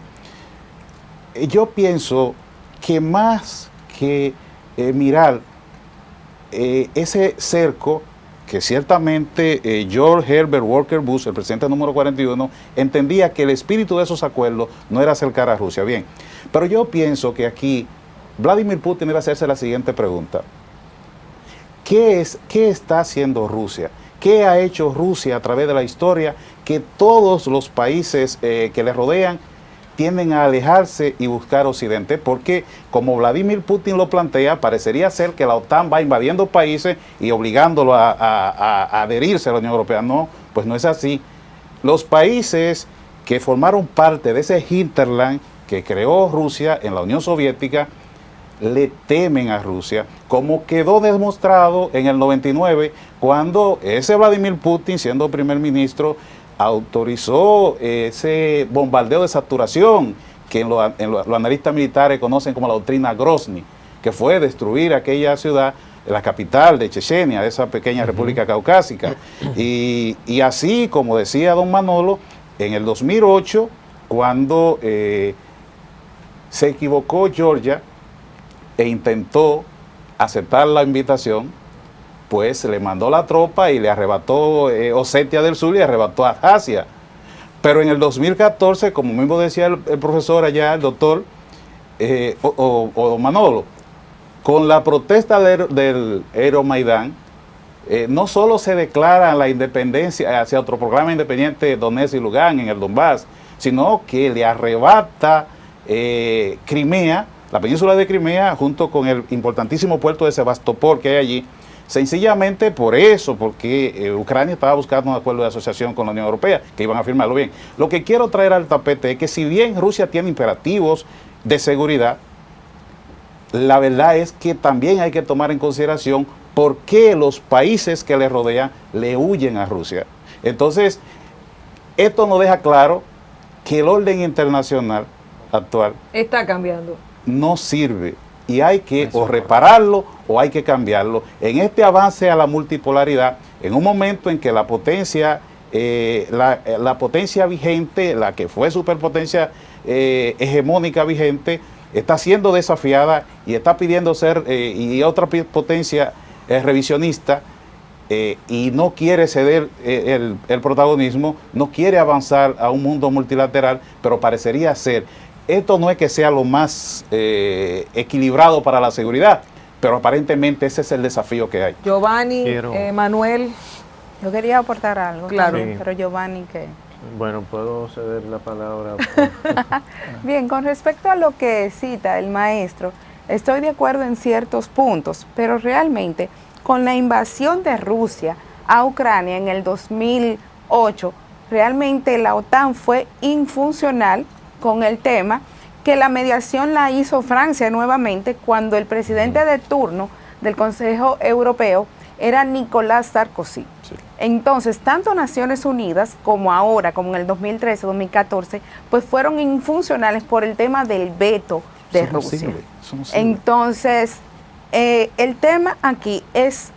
Speaker 5: Yo pienso que más que mirar ese cerco, que ciertamente George Herbert Walker Bush, el presidente número 41, entendía que el espíritu de esos acuerdos no era acercar a Rusia. Bien, pero yo pienso que aquí Vladimir Putin debe hacerse la siguiente pregunta. ¿Qué está haciendo Rusia? ¿Qué ha hecho Rusia a través de la historia que todos los países que le rodean tienden a alejarse y buscar Occidente? Porque, como Vladimir Putin lo plantea, parecería ser que la OTAN va invadiendo países y obligándolo a adherirse a la Unión Europea. No, pues no es así. Los países que formaron parte de ese hinterland que creó Rusia en la Unión Soviética le temen a Rusia, como quedó demostrado en el 99, cuando ese Vladimir Putin, siendo primer ministro, autorizó ese bombardeo de saturación que los analistas militares conocen como la doctrina Grozny, que fue destruir aquella ciudad, la capital de Chechenia, de esa pequeña república caucásica. Y así, como decía don Manolo, en el 2008, cuando se equivocó Georgia e intentó aceptar la invitación, pues le mandó la tropa y le arrebató Osetia del Sur y arrebató Abjasia. Pero en el 2014, como mismo decía el profesor allá, el doctor, o Manolo, con la protesta del Euromaidán, no solo se declara la independencia, hacia otro programa independiente de Donetsk y Lugansk en el Donbass, sino que le arrebata Crimea, la península de Crimea, junto con el importantísimo puerto de Sebastopol que hay allí, sencillamente por eso, porque Ucrania estaba buscando un acuerdo de asociación con la Unión Europea, que iban a firmarlo bien. Lo que quiero traer al tapete es que si bien Rusia tiene imperativos de seguridad, la verdad es que también hay que tomar en consideración por qué los países que le rodean le huyen a Rusia. Entonces, esto nos deja claro que el orden internacional actual
Speaker 2: Está cambiando.
Speaker 5: no sirve y hay que o repararlo o hay que cambiarlo. En este avance a la multipolaridad, en un momento en que la potencia, la potencia vigente, la que fue superpotencia hegemónica vigente, está siendo desafiada y está pidiendo ser, y otra potencia revisionista, y no quiere ceder el protagonismo, no quiere avanzar a un mundo multilateral, pero parecería ser. Esto no es que sea lo más equilibrado para la seguridad, pero aparentemente ese es el desafío que hay.
Speaker 2: Giovanni, Manuel.
Speaker 6: Yo quería aportar algo,
Speaker 2: Claro.
Speaker 6: también, pero Giovanni, ¿qué?
Speaker 8: Bueno, puedo ceder la palabra.
Speaker 6: Bien, con respecto a lo que cita el maestro, estoy de acuerdo en ciertos puntos, pero realmente con la invasión de Rusia a Ucrania en el 2008, realmente la OTAN fue infuncional con el tema, que la mediación la hizo Francia nuevamente cuando el presidente de turno del Consejo Europeo era Nicolás Sarkozy.
Speaker 5: Sí.
Speaker 6: Entonces, tanto Naciones Unidas como ahora, como en el 2013, 2014, pues fueron infuncionales por el tema del veto de
Speaker 5: Eso no
Speaker 6: Rusia.
Speaker 5: sirve, eso no sirve.
Speaker 6: Entonces, el tema aquí es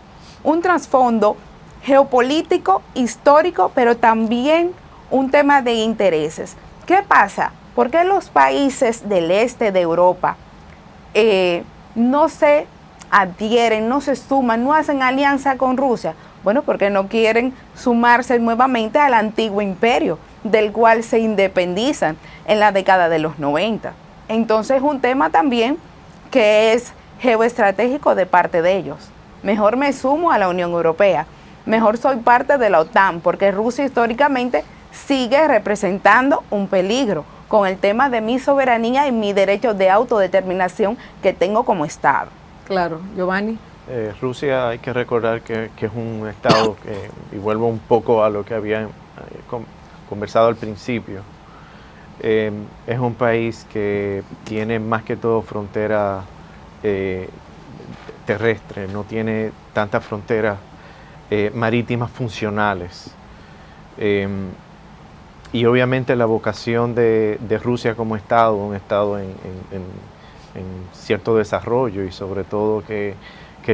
Speaker 6: un trasfondo geopolítico, histórico, pero también un tema de intereses. ¿Qué pasa? ¿Por qué los países del este de Europa no se adhieren, no se suman, no hacen alianza con Rusia? Bueno, porque no quieren sumarse nuevamente al antiguo imperio, del cual se independizan en la década de los 90. Entonces es un tema también que es geoestratégico de parte de ellos. Mejor me sumo a la Unión Europea, mejor soy parte de la OTAN, porque Rusia históricamente sigue representando un peligro con el tema de mi soberanía y mi derecho de autodeterminación que tengo como Estado.
Speaker 2: Claro, Giovanni.
Speaker 8: Rusia, hay que recordar que es un Estado y vuelvo un poco a lo que había conversado al principio, es un país que tiene más que todo frontera terrestre, no tiene tantas fronteras marítimas funcionales. Y obviamente la vocación de Rusia como Estado, un Estado en cierto desarrollo y sobre todo que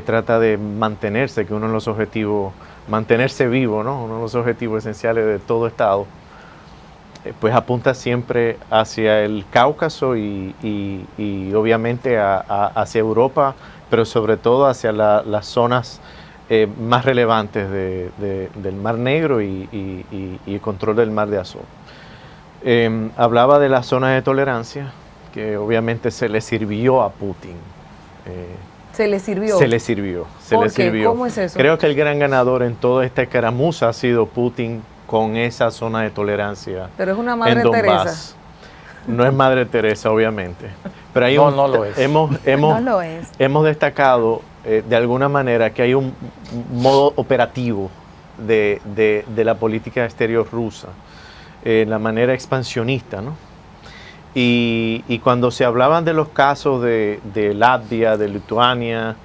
Speaker 8: trata de mantenerse, que uno de los objetivos, mantenerse vivo, ¿no? Uno de los objetivos esenciales de todo Estado, pues apunta siempre hacia el Cáucaso y obviamente hacia Europa, pero sobre todo hacia las zonas más relevantes del Mar Negro y el control del Mar de Azov. Hablaba de las zonas de tolerancia, que obviamente se le sirvió a Putin.
Speaker 2: ¿Se le sirvió?
Speaker 8: Se le sirvió.
Speaker 2: ¿Por qué? ¿Cómo es eso?
Speaker 8: Creo que el gran ganador en toda esta escaramuza ha sido Putin con esa zona de tolerancia.
Speaker 2: Pero es una Madre
Speaker 8: en Donbass.
Speaker 2: Teresa.
Speaker 8: No es Madre Teresa, obviamente. Pero hay
Speaker 7: No lo es.
Speaker 6: No lo es.
Speaker 8: Hemos destacado de alguna manera que hay un modo operativo de la política exterior rusa, la manera expansionista, ¿no? Y cuando se hablaban de los casos de Latvia, de Lituania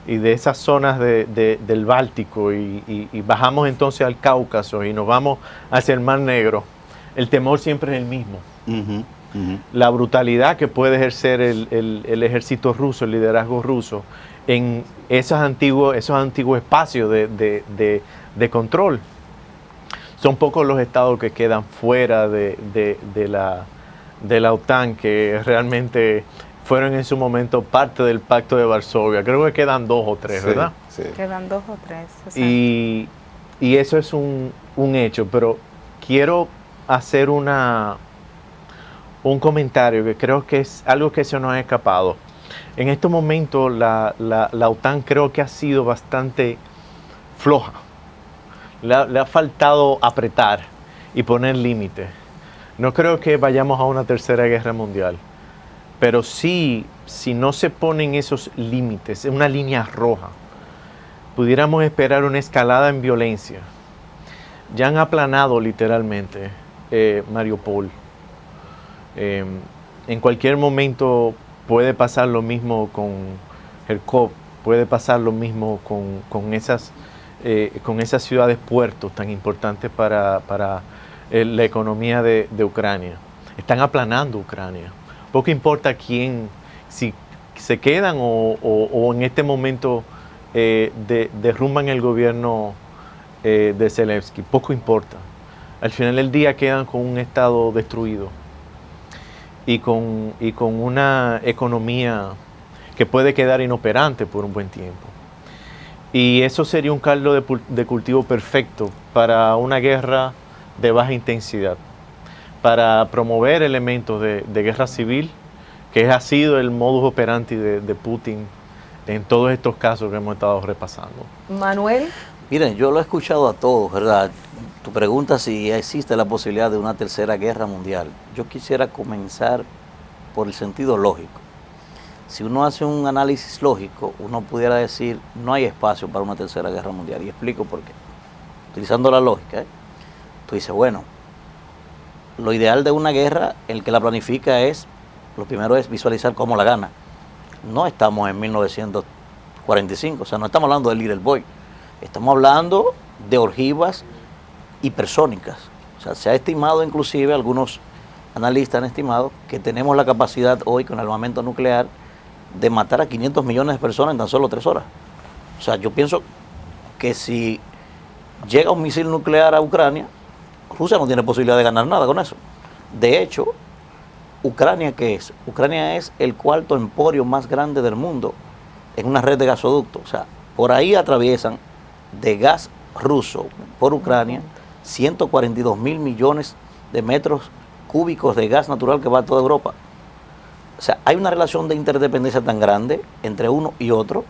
Speaker 8: y de esas zonas del Báltico y bajamos entonces al Cáucaso y nos vamos hacia el Mar Negro, el temor siempre es el mismo. La brutalidad que puede ejercer el ejército ruso, el liderazgo ruso, en esos antiguos espacios de control. Son pocos los estados que quedan fuera de la OTAN, que realmente fueron en su momento parte del Pacto de Varsovia. Creo que quedan 2 o 3, ¿verdad?
Speaker 5: Sí.
Speaker 6: Quedan 2 o 3.
Speaker 8: Y eso es un hecho, pero quiero hacer un comentario que creo que es algo que se nos ha escapado. En estos momentos la OTAN creo que ha sido bastante floja. Le ha faltado apretar y poner límites. No creo que vayamos a una tercera guerra mundial, pero sí, si no se ponen esos límites, una línea roja, pudiéramos esperar una escalada en violencia. Ya han aplanado literalmente Mariupol. En cualquier momento puede pasar lo mismo con Kharkov, puede pasar lo mismo con esas ciudades puertos tan importantes para la economía de Ucrania. Están aplanando Ucrania. Poco importa quién, si se quedan o en este momento derrumban el gobierno de Zelensky, poco importa. Al final del día quedan con un estado destruido y con una economía que puede quedar inoperante por un buen tiempo. Y eso sería un caldo de cultivo perfecto para una guerra de baja intensidad, para promover elementos de guerra civil, que ha sido el modus operandi de Putin en todos estos casos que hemos estado repasando.
Speaker 2: Manuel.
Speaker 9: Miren, yo lo he escuchado a todos, ¿verdad? Tu pregunta si existe la posibilidad de una tercera guerra mundial. Yo quisiera comenzar por el sentido lógico. Si uno hace un análisis lógico, uno pudiera decir no hay espacio para una tercera guerra mundial. Y explico por qué. Utilizando la lógica, tú dices, bueno, lo ideal de una guerra, el que la planifica lo primero es visualizar cómo la gana. No estamos en 1945, o sea, no estamos hablando de Little Boy. Estamos hablando de orgivas hipersónicas. O sea, se ha estimado, inclusive, algunos analistas han estimado que tenemos la capacidad hoy con el armamento nuclear de matar a 500 millones de personas en tan solo 3 horas. O sea, yo pienso que si llega un misil nuclear a Ucrania, Rusia no tiene posibilidad de ganar nada con eso. De hecho, ¿Ucrania qué es? Ucrania es el 4º emporio más grande del mundo en una red de gasoductos. O sea, por ahí atraviesan de gas ruso por Ucrania 142.000 millones de metros cúbicos de gas natural que va a toda Europa. O sea, hay una relación de interdependencia tan grande entre uno y otro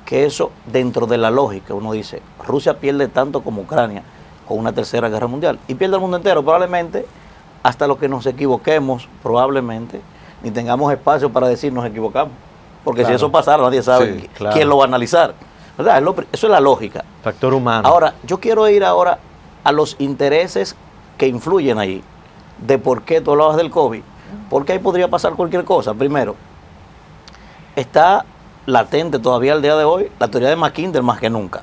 Speaker 9: que eso, dentro de la lógica, uno dice, Rusia pierde tanto como Ucrania con una tercera guerra mundial y pierde el mundo entero, probablemente hasta lo que nos equivoquemos, probablemente ni tengamos espacio para decir nos equivocamos, porque claro, si eso pasara nadie sabe quién lo va a analizar, ¿verdad? Eso es la lógica.
Speaker 8: Factor humano.
Speaker 9: Ahora, yo quiero ir ahora a los intereses que influyen ahí, de por qué tú hablabas del COVID, porque ahí podría pasar cualquier cosa. Primero, está latente todavía al día de hoy, la teoría de Mackinder más que nunca.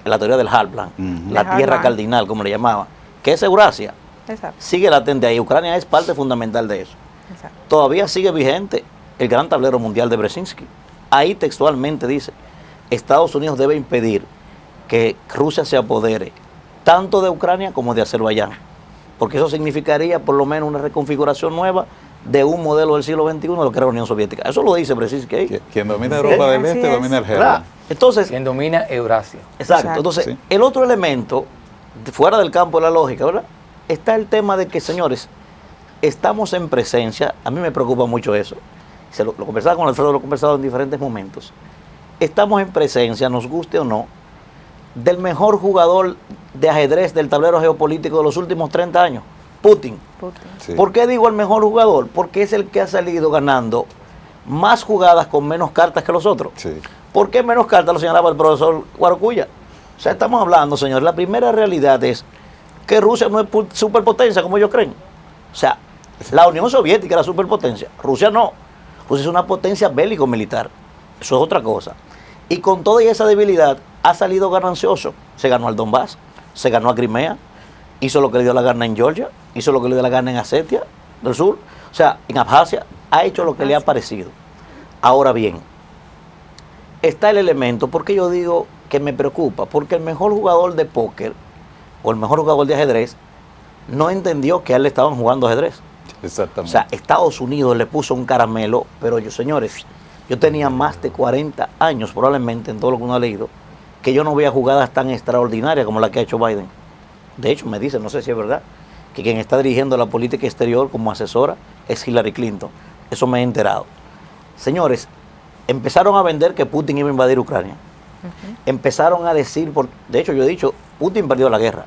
Speaker 9: La teoría del Heartland, la tierra cardinal, como le llamaban, que es Eurasia.
Speaker 6: Exacto.
Speaker 9: Sigue latente ahí. Ucrania es parte fundamental de eso.
Speaker 6: Exacto.
Speaker 9: Todavía sigue vigente el gran tablero mundial de Brzezinski. Ahí textualmente dice, Estados Unidos debe impedir que Rusia se apodere tanto de Ucrania como de Azerbaiyán, porque eso significaría por lo menos una reconfiguración nueva de un modelo del siglo XXI de lo que era la Unión Soviética. Eso lo dice Brzezinski ahí.
Speaker 5: Quien domina Europa del Este domina el Heartland.
Speaker 9: Entonces,
Speaker 7: Quien domina Eurasia.
Speaker 9: exacto. Entonces,
Speaker 5: Sí.
Speaker 9: el otro elemento, fuera del campo de la lógica, ¿verdad? Está el tema de que, señores, estamos en presencia, a mí me preocupa mucho eso, lo conversaba con Alfredo, lo he conversado en diferentes momentos, estamos en presencia, nos guste o no, del mejor jugador de ajedrez del tablero geopolítico de los últimos 30 años, Putin.
Speaker 5: Sí.
Speaker 9: ¿Por qué digo el mejor jugador? Porque es el que ha salido ganando más jugadas con menos cartas que los otros.
Speaker 5: Sí.
Speaker 9: ¿Por qué menos cartas? Lo señalaba el profesor Guarocuya. O sea, estamos hablando, señor, la primera realidad es que Rusia no es superpotencia como ellos creen. O sea, la Unión Soviética era superpotencia, Rusia no. Rusia es una potencia bélico-militar. Eso es otra cosa. Y con toda esa debilidad ha salido ganancioso. Se ganó al Donbass, se ganó a Crimea, hizo lo que le dio la gana en Georgia, hizo lo que le dio la gana en Osetia del Sur, o sea, en Abjasia, ha hecho lo que le ha parecido. Ahora bien, está el elemento, porque yo digo que me preocupa, porque el mejor jugador de póker o el mejor jugador de ajedrez no entendió que a él le estaban jugando ajedrez.
Speaker 5: Exactamente.
Speaker 9: O sea, Estados Unidos le puso un caramelo, pero yo, señores, yo tenía más de 40 años probablemente en todo lo que uno ha leído, que yo no veía jugadas tan extraordinarias como la que ha hecho Biden. De hecho, me dicen, no sé si es verdad, que quien está dirigiendo la política exterior como asesora es Hillary Clinton. Eso me he enterado. Señores, empezaron a vender que Putin iba a invadir Ucrania. Empezaron a decir, de hecho yo he dicho, Putin perdió la guerra.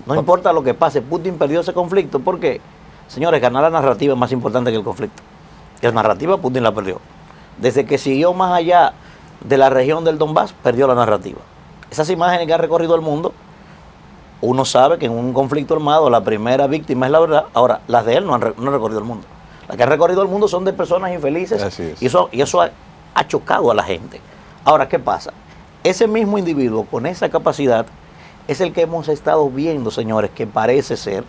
Speaker 9: No importa lo que pase, Putin perdió ese conflicto. ¿Por qué? Señores, ganar la narrativa es más importante que el conflicto. Y la narrativa Putin la perdió. Desde que siguió más allá de la región del Donbass, perdió la narrativa. Esas imágenes que han recorrido el mundo, uno sabe que en un conflicto armado la primera víctima es la verdad. Ahora, las de él no han recorrido el mundo. Las que han recorrido el mundo son de personas infelices.
Speaker 5: Así es.
Speaker 9: Y eso ha chocado a la gente. Ahora, ¿qué pasa? Ese mismo individuo con esa capacidad es el que hemos estado viendo, señores, que parece ser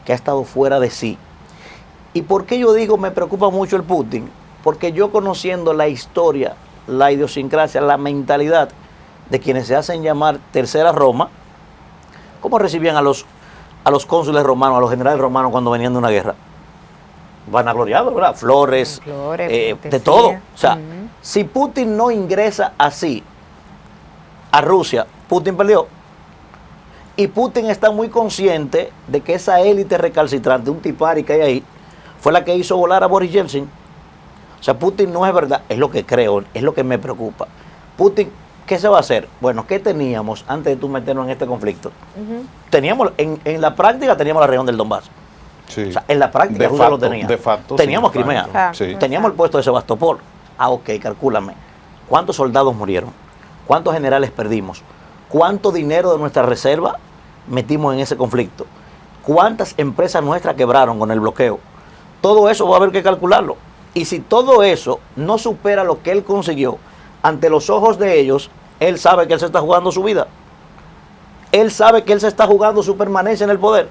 Speaker 9: que ha estado fuera de sí. ¿Y por qué yo digo me preocupa mucho el Putin? Porque yo, conociendo la historia, la idiosincrasia, la mentalidad de quienes se hacen llamar Tercera Roma, ¿cómo recibían a los cónsules romanos, a los generales romanos cuando venían de una guerra? Vanagloriados, ¿verdad? Flores, de todo. O sea, si Putin no ingresa así a Rusia, Putin perdió. Y Putin está muy consciente de que esa élite recalcitrante, un tipari que hay ahí, fue la que hizo volar a Boris Yeltsin. O sea, Putin no es verdad, es lo que creo, es lo que me preocupa. Putin, ¿qué se va a hacer? Bueno, ¿qué teníamos antes de tú meternos en este conflicto? Teníamos, en la práctica teníamos la región del Donbass.
Speaker 5: Sí.
Speaker 9: O sea, en la práctica Rusia lo tenía.
Speaker 5: De facto,
Speaker 9: teníamos
Speaker 5: sí,
Speaker 9: Crimea.
Speaker 5: facto, sí.
Speaker 9: Teníamos el puesto de Sebastopol. Ok, calcúlame. ¿Cuántos soldados murieron? ¿Cuántos generales perdimos? ¿Cuánto dinero de nuestra reserva metimos en ese conflicto? ¿Cuántas empresas nuestras quebraron con el bloqueo? Todo eso va a haber que calcularlo. Y si todo eso no supera lo que él consiguió ante los ojos de ellos, él sabe que él se está jugando su vida. Él sabe que él se está jugando su permanencia en el poder.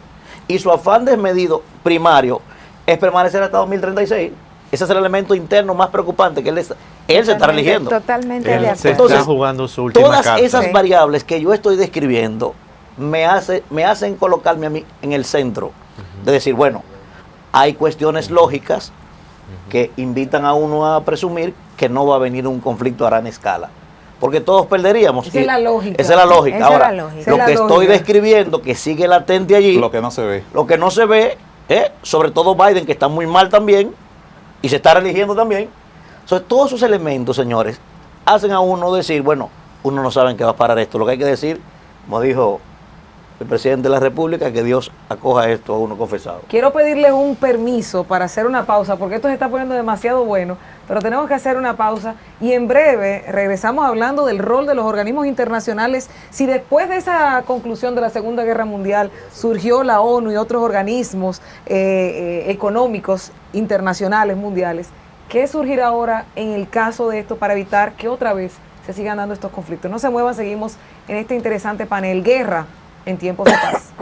Speaker 9: Y su afán desmedido primario es permanecer hasta 2036. Ese es el elemento interno más preocupante que él se está eligiendo.
Speaker 6: Totalmente de
Speaker 8: Él
Speaker 6: acuerdo.
Speaker 8: se
Speaker 9: Entonces,
Speaker 8: está jugando su última
Speaker 9: Todas
Speaker 8: carta.
Speaker 9: esas
Speaker 6: Sí.
Speaker 9: variables que yo estoy describiendo me hacen colocarme a mí en el centro. De decir, bueno, hay cuestiones lógicas que invitan a uno a presumir que no va a venir un conflicto a gran escala. Porque todos perderíamos.
Speaker 2: Esa es la lógica.
Speaker 9: Esa es la lógica.
Speaker 6: Esa es
Speaker 9: Ahora,
Speaker 6: la lógica.
Speaker 9: lo
Speaker 2: Esa
Speaker 9: que
Speaker 2: es la
Speaker 9: estoy
Speaker 2: lógica.
Speaker 9: describiendo, que sigue latente allí,
Speaker 5: Lo que no se ve.
Speaker 9: lo que no se ve, sobre todo Biden, que está muy mal también, y se está reeligiendo también. Entonces, todos esos elementos, señores, hacen a uno decir, bueno, uno no sabe en qué va a parar esto. Lo que hay que decir, como dijo el presidente de la República, que Dios acoja esto a uno confesado.
Speaker 2: Quiero pedirles un permiso para hacer una pausa, porque esto se está poniendo demasiado bueno, pero tenemos que hacer una pausa y en breve regresamos hablando del rol de los organismos internacionales. Si después de esa conclusión de la Segunda Guerra Mundial surgió la ONU y otros organismos económicos internacionales mundiales, ¿Qué surgirá ahora en el caso de esto para evitar que otra vez se sigan dando estos conflictos? No se muevan, seguimos en este interesante panel, Guerra en tiempos de paz.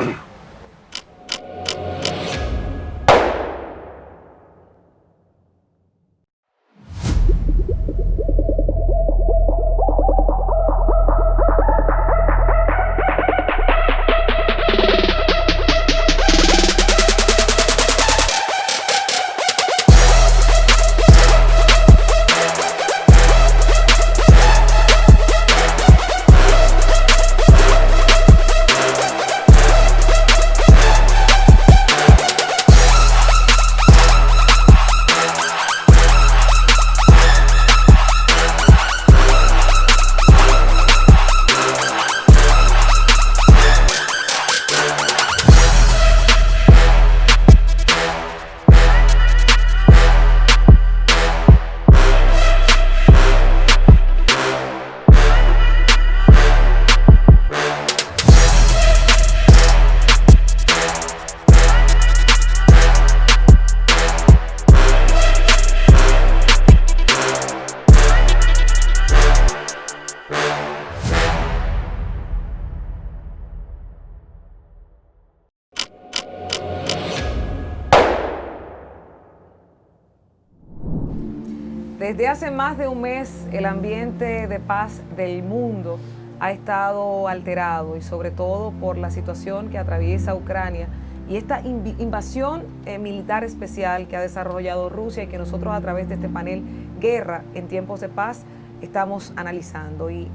Speaker 2: Desde hace más de un mes el ambiente de paz del mundo ha estado alterado y sobre todo por la situación que atraviesa Ucrania y esta invasión militar especial que ha desarrollado Rusia y que nosotros a través de este panel Guerra en tiempos de paz estamos analizando. Y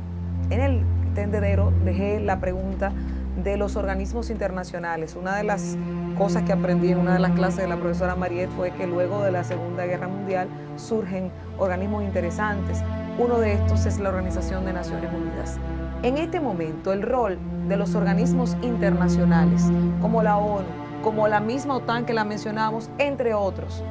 Speaker 2: en el tendedero dejé la pregunta de los organismos internacionales. Una de las cosas que aprendí en una de las clases de la profesora Mariet fue que luego de la Segunda Guerra Mundial surgen organismos interesantes. Uno de estos es la Organización de Naciones Unidas. En este momento, el rol de los organismos internacionales, como la ONU, como la misma OTAN que la mencionamos, entre otros,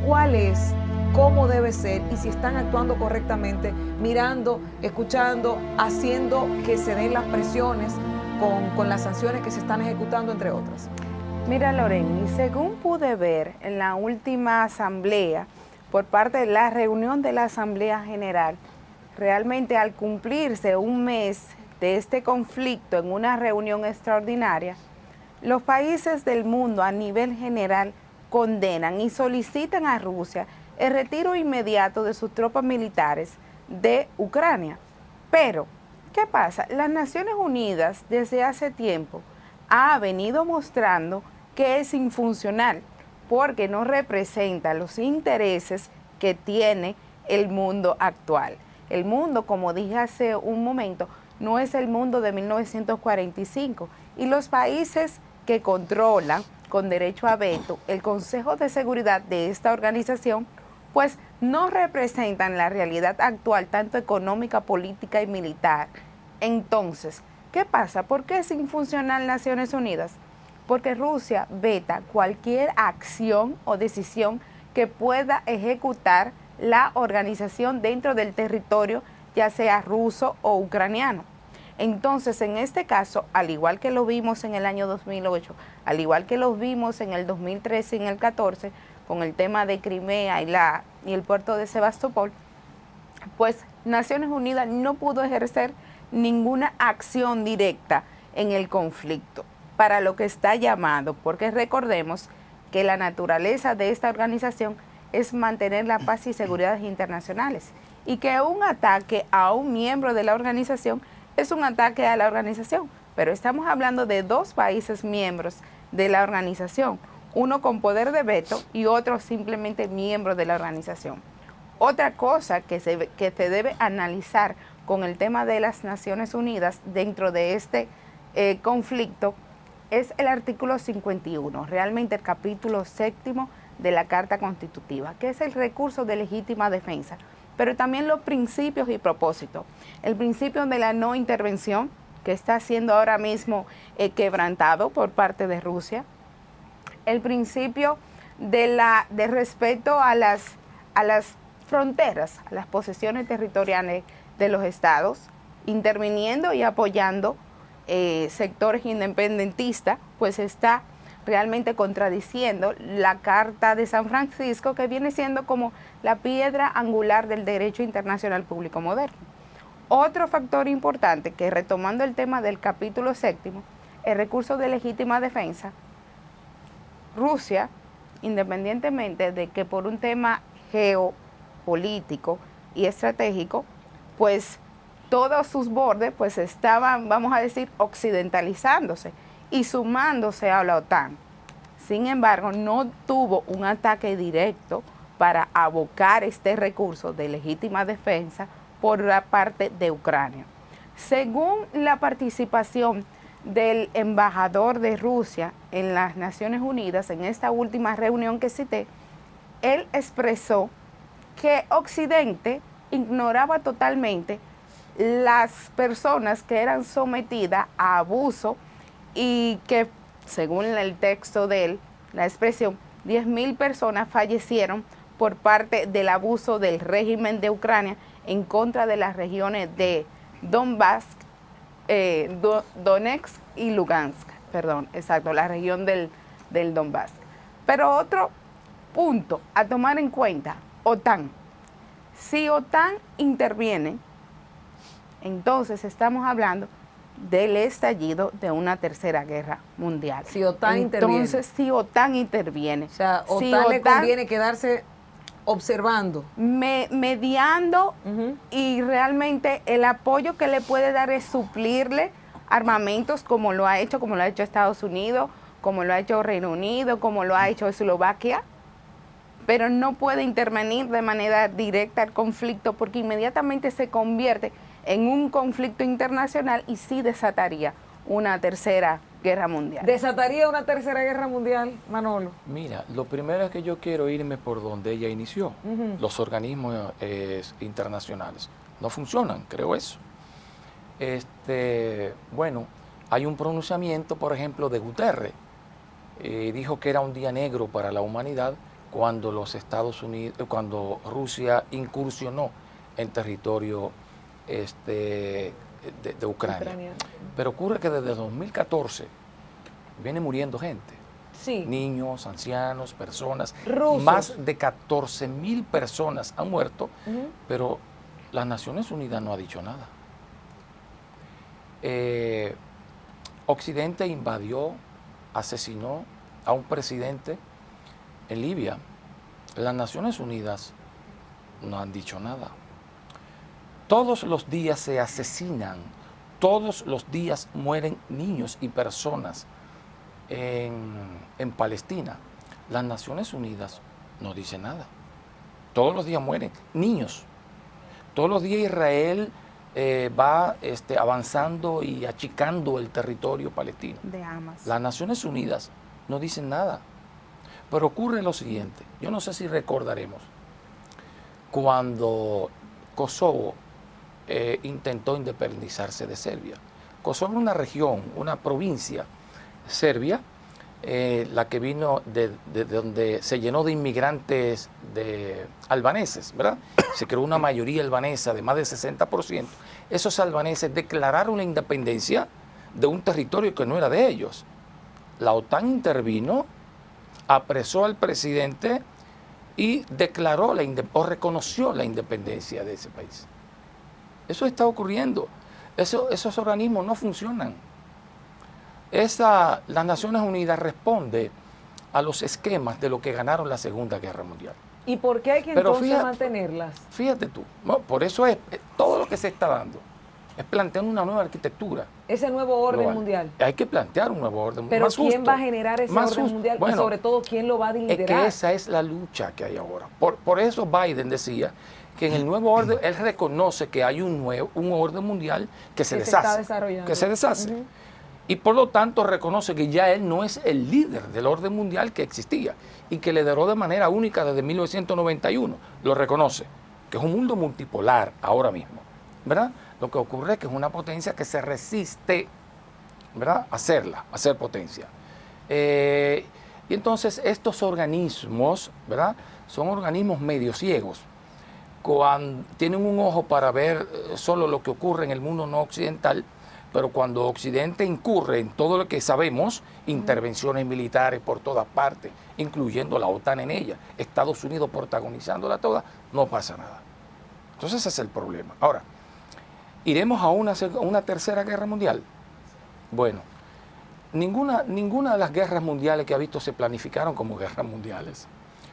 Speaker 2: ¿cuál es? ¿Cómo debe ser? Y si están actuando correctamente, mirando, escuchando, haciendo que se den las presiones con las sanciones que se están ejecutando, entre otras.
Speaker 6: Mira, Loreni, según pude ver en la última asamblea, por parte de la reunión de la Asamblea General, realmente al cumplirse un mes de este conflicto en una reunión extraordinaria, los países del mundo a nivel general condenan y solicitan a Rusia el retiro inmediato de sus tropas militares de Ucrania. Pero, ¿qué pasa? Las Naciones Unidas desde hace tiempo ha venido mostrando que es infuncional porque no representa los intereses que tiene el mundo actual. El mundo, como dije hace un momento, no es el mundo de 1945 y los países que controlan con derecho a veto el Consejo de Seguridad de esta organización, pues no representan la realidad actual, tanto económica, política y militar. Entonces, ¿qué pasa? ¿Por qué es infuncional Naciones Unidas? Porque Rusia veta cualquier acción o decisión que pueda ejecutar la organización dentro del territorio, ya sea ruso o ucraniano. Entonces, en este caso, al igual que lo vimos en el año 2008, al igual que lo vimos en el 2013 y en el 14, con el tema de Crimea y el puerto de Sebastopol, pues Naciones Unidas no pudo ejercer ninguna acción directa en el conflicto para lo que está llamado, porque recordemos que la naturaleza de esta organización es mantener la paz y seguridad internacionales y que un ataque a un miembro de la organización es un ataque a la organización, pero estamos hablando de dos países miembros de la organización, uno con poder de veto y otro simplemente miembro de la organización. Otra cosa que se debe analizar con el tema de las Naciones Unidas dentro de este conflicto es el artículo 51, realmente el capítulo 7 de la Carta Constitutiva, que es el recurso de legítima defensa, pero también los principios y propósitos. El principio de la no intervención, que está siendo ahora mismo quebrantado por parte de Rusia. El principio de respeto a las fronteras, a las posesiones territoriales de los estados, interviniendo y apoyando sectores independentistas, pues está realmente contradiciendo la Carta de San Francisco, que viene siendo como la piedra angular del derecho internacional público moderno. Otro factor importante, que retomando el tema del capítulo 7, el recurso de legítima defensa, Rusia, independientemente de que por un tema geopolítico y estratégico, pues todos sus bordes pues estaban, vamos a decir, occidentalizándose y sumándose a la OTAN. Sin embargo, no tuvo un ataque directo para abocar este recurso de legítima defensa por la parte de Ucrania. Según la participación del embajador de Rusia en las Naciones Unidas, en esta última reunión que cité, él expresó que Occidente ignoraba totalmente las personas que eran sometidas a abuso y que, según el texto de él, la expresión, 10.000 personas fallecieron por parte del abuso del régimen de Ucrania en contra de las regiones de Donbass, Donetsk y Lugansk, la región del Donbass. Pero otro punto a tomar en cuenta, OTAN. Si OTAN interviene, entonces estamos hablando del estallido de una tercera guerra mundial.
Speaker 2: Si OTAN
Speaker 6: entonces, si OTAN interviene.
Speaker 2: O sea, OTAN le conviene quedarse observando.
Speaker 6: Mediando, y realmente el apoyo que le puede dar es suplirle armamentos como lo ha hecho Estados Unidos, como lo ha hecho Reino Unido, como lo ha hecho Eslovaquia, pero no puede intervenir de manera directa al conflicto porque inmediatamente se convierte en un conflicto internacional y sí desataría una tercera guerra mundial.
Speaker 2: ¿Desataría una tercera guerra mundial, Manolo?
Speaker 7: Mira, lo primero es que yo quiero irme por donde ella inició. Los organismos internacionales no funcionan, creo eso. Bueno, hay un pronunciamiento, por ejemplo, de Guterres. Dijo que era un día negro para la humanidad cuando cuando Rusia incursionó en territorio de Ucrania. Pero ocurre que desde 2014 viene muriendo gente.
Speaker 2: Sí.
Speaker 7: Niños, ancianos, personas.
Speaker 2: Rusos.
Speaker 7: Más de 14.000 personas han muerto, pero las Naciones Unidas no ha dicho nada. Occidente invadió, asesinó a un presidente en Libia. Las Naciones Unidas no han dicho nada. Todos los días se asesinan, todos los días mueren niños y personas en Palestina. Las Naciones Unidas no dicen nada. Todos los días mueren niños. Todos los días Israel va avanzando y achicando el territorio palestino.
Speaker 6: De Hamas.
Speaker 7: Las Naciones Unidas no dicen nada. Pero ocurre lo siguiente. Yo no sé si recordaremos cuando Kosovo intentó independizarse de Serbia. Kosovo es una región, una provincia serbia, la que vino de donde se llenó de inmigrantes albaneses, ¿verdad? Se creó una mayoría albanesa de más del 60%. Esos albaneses declararon la independencia de un territorio que no era de ellos. La OTAN intervino, apresó al presidente y declaró o reconoció la independencia de ese país. Eso está ocurriendo. Esos organismos no funcionan. Las Naciones Unidas responde a los esquemas de lo que ganaron la Segunda Guerra Mundial.
Speaker 2: ¿Y por qué hay que entonces mantenerlas? Fíjate
Speaker 7: tú, por eso es todo lo que se está dando. Es plantear una nueva arquitectura.
Speaker 2: Ese nuevo orden
Speaker 7: global.
Speaker 2: Mundial.
Speaker 7: Hay que plantear un nuevo orden
Speaker 2: mundial.
Speaker 7: Pero
Speaker 2: ¿quién va a generar ese orden mundial?
Speaker 7: Bueno,
Speaker 2: y sobre todo, ¿quién lo va a liderar?
Speaker 7: Es que esa es la lucha que hay ahora. Por eso Biden decía que en el nuevo orden, él reconoce que hay un orden mundial que se deshace. Que se deshace. Y por lo tanto reconoce que ya él no es el líder del orden mundial que existía y que lideró de manera única desde 1991. Lo reconoce, que es un mundo multipolar ahora mismo, ¿verdad? Lo que ocurre es que es una potencia que se resiste, ¿verdad?, a ser potencia. Y entonces estos organismos, ¿verdad?, son organismos medio ciegos. Tienen un ojo para ver solo lo que ocurre en el mundo no occidental, Pero cuando Occidente incurre en todo lo que sabemos, intervenciones militares por todas partes, incluyendo la OTAN en ella, Estados Unidos protagonizándola toda, no pasa nada. Entonces ese es el problema. Ahora, ¿iremos a una tercera guerra mundial? Bueno, ninguna de las guerras mundiales que ha visto se planificaron como guerras mundiales.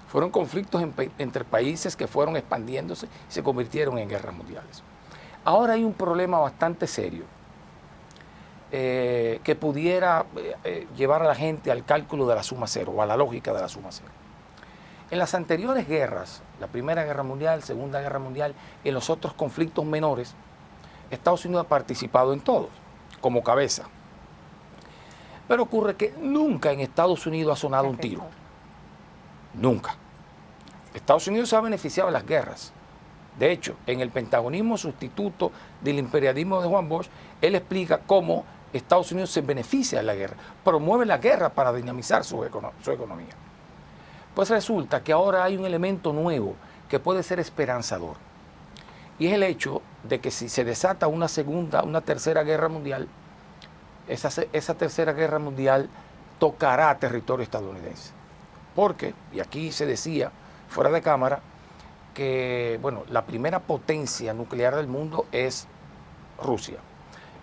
Speaker 7: Fueron conflictos entre países que fueron expandiéndose y se convirtieron en guerras mundiales. Ahora hay un problema bastante serio que pudiera llevar a la gente al cálculo de la suma cero o a la lógica de la suma cero. En las anteriores guerras, la Primera Guerra Mundial, Segunda Guerra Mundial, y en los otros conflictos menores, Estados Unidos ha participado en todos, como cabeza. Pero ocurre que nunca en Estados Unidos ha sonado un tiro. Nunca. Estados Unidos se ha beneficiado de las guerras. De hecho, en el pentagonismo sustituto del imperialismo de Juan Bosch, él explica cómo Estados Unidos se beneficia de la guerra, promueve la guerra para dinamizar su economía. Pues resulta que ahora hay un elemento nuevo que puede ser esperanzador. Y es el hecho de que si se desata una tercera guerra mundial, esa tercera guerra mundial tocará territorio estadounidense. Porque, y aquí se decía, fuera de cámara, que bueno, la primera potencia nuclear del mundo es Rusia.